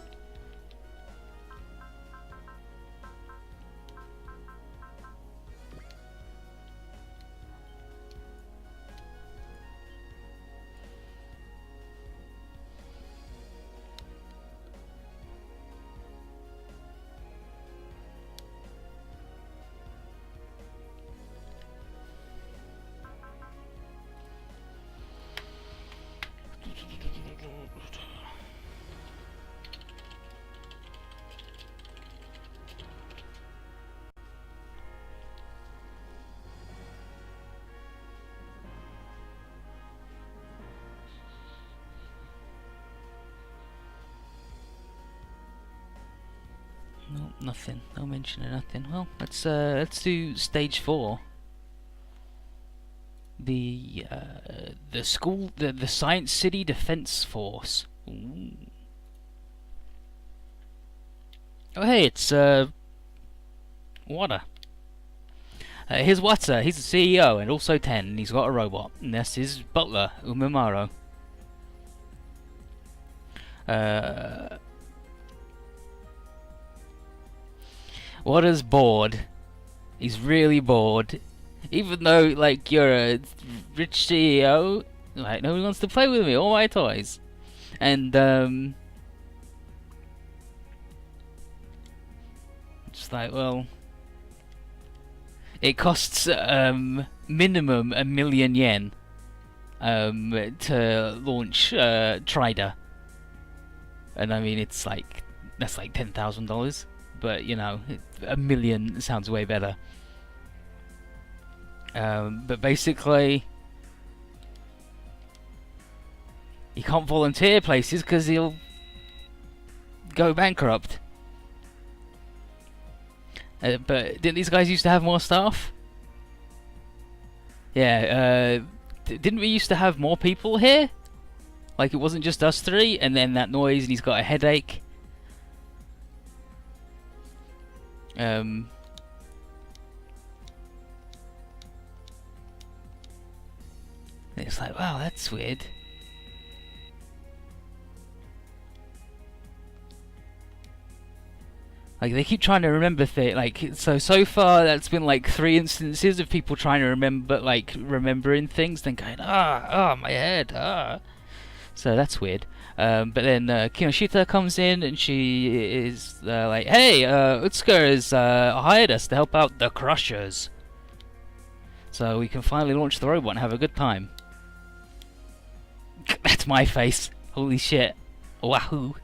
No, nothing. No mention of nothing. Well, let's do stage 4. The school, the Science City Defense Force. Ooh. Oh hey, it's Wada. Here's Wata. He's the CEO and also 10. And he's got a robot, and that's his butler, Umimaro. Wada's bored. He's really bored. Even though, like, you're a rich CEO, like, nobody wants to play with me, all my toys. And, just like, well, it costs, minimum 1 million yen, to launch, Trider. And I mean, it's like, that's like $10,000. But, you know, 1 million sounds way better. But basically, he can't volunteer places because he'll go bankrupt. But didn't these guys used to have more staff? Yeah, didn't we used to have more people here? Like, it wasn't just us 3, and then that noise, and he's got a headache. It's like, wow, that's weird. Like, they keep trying to remember things. Like, so far that's been like 3 instances of people trying to remember, like, remembering things, then going, my head, So that's weird. But then Kinoshita comes in and she is like, hey, Utsuka has hired us to help out the Crushers. So we can finally launch the robot and have a good time. That's my face. Holy shit. Wahoo.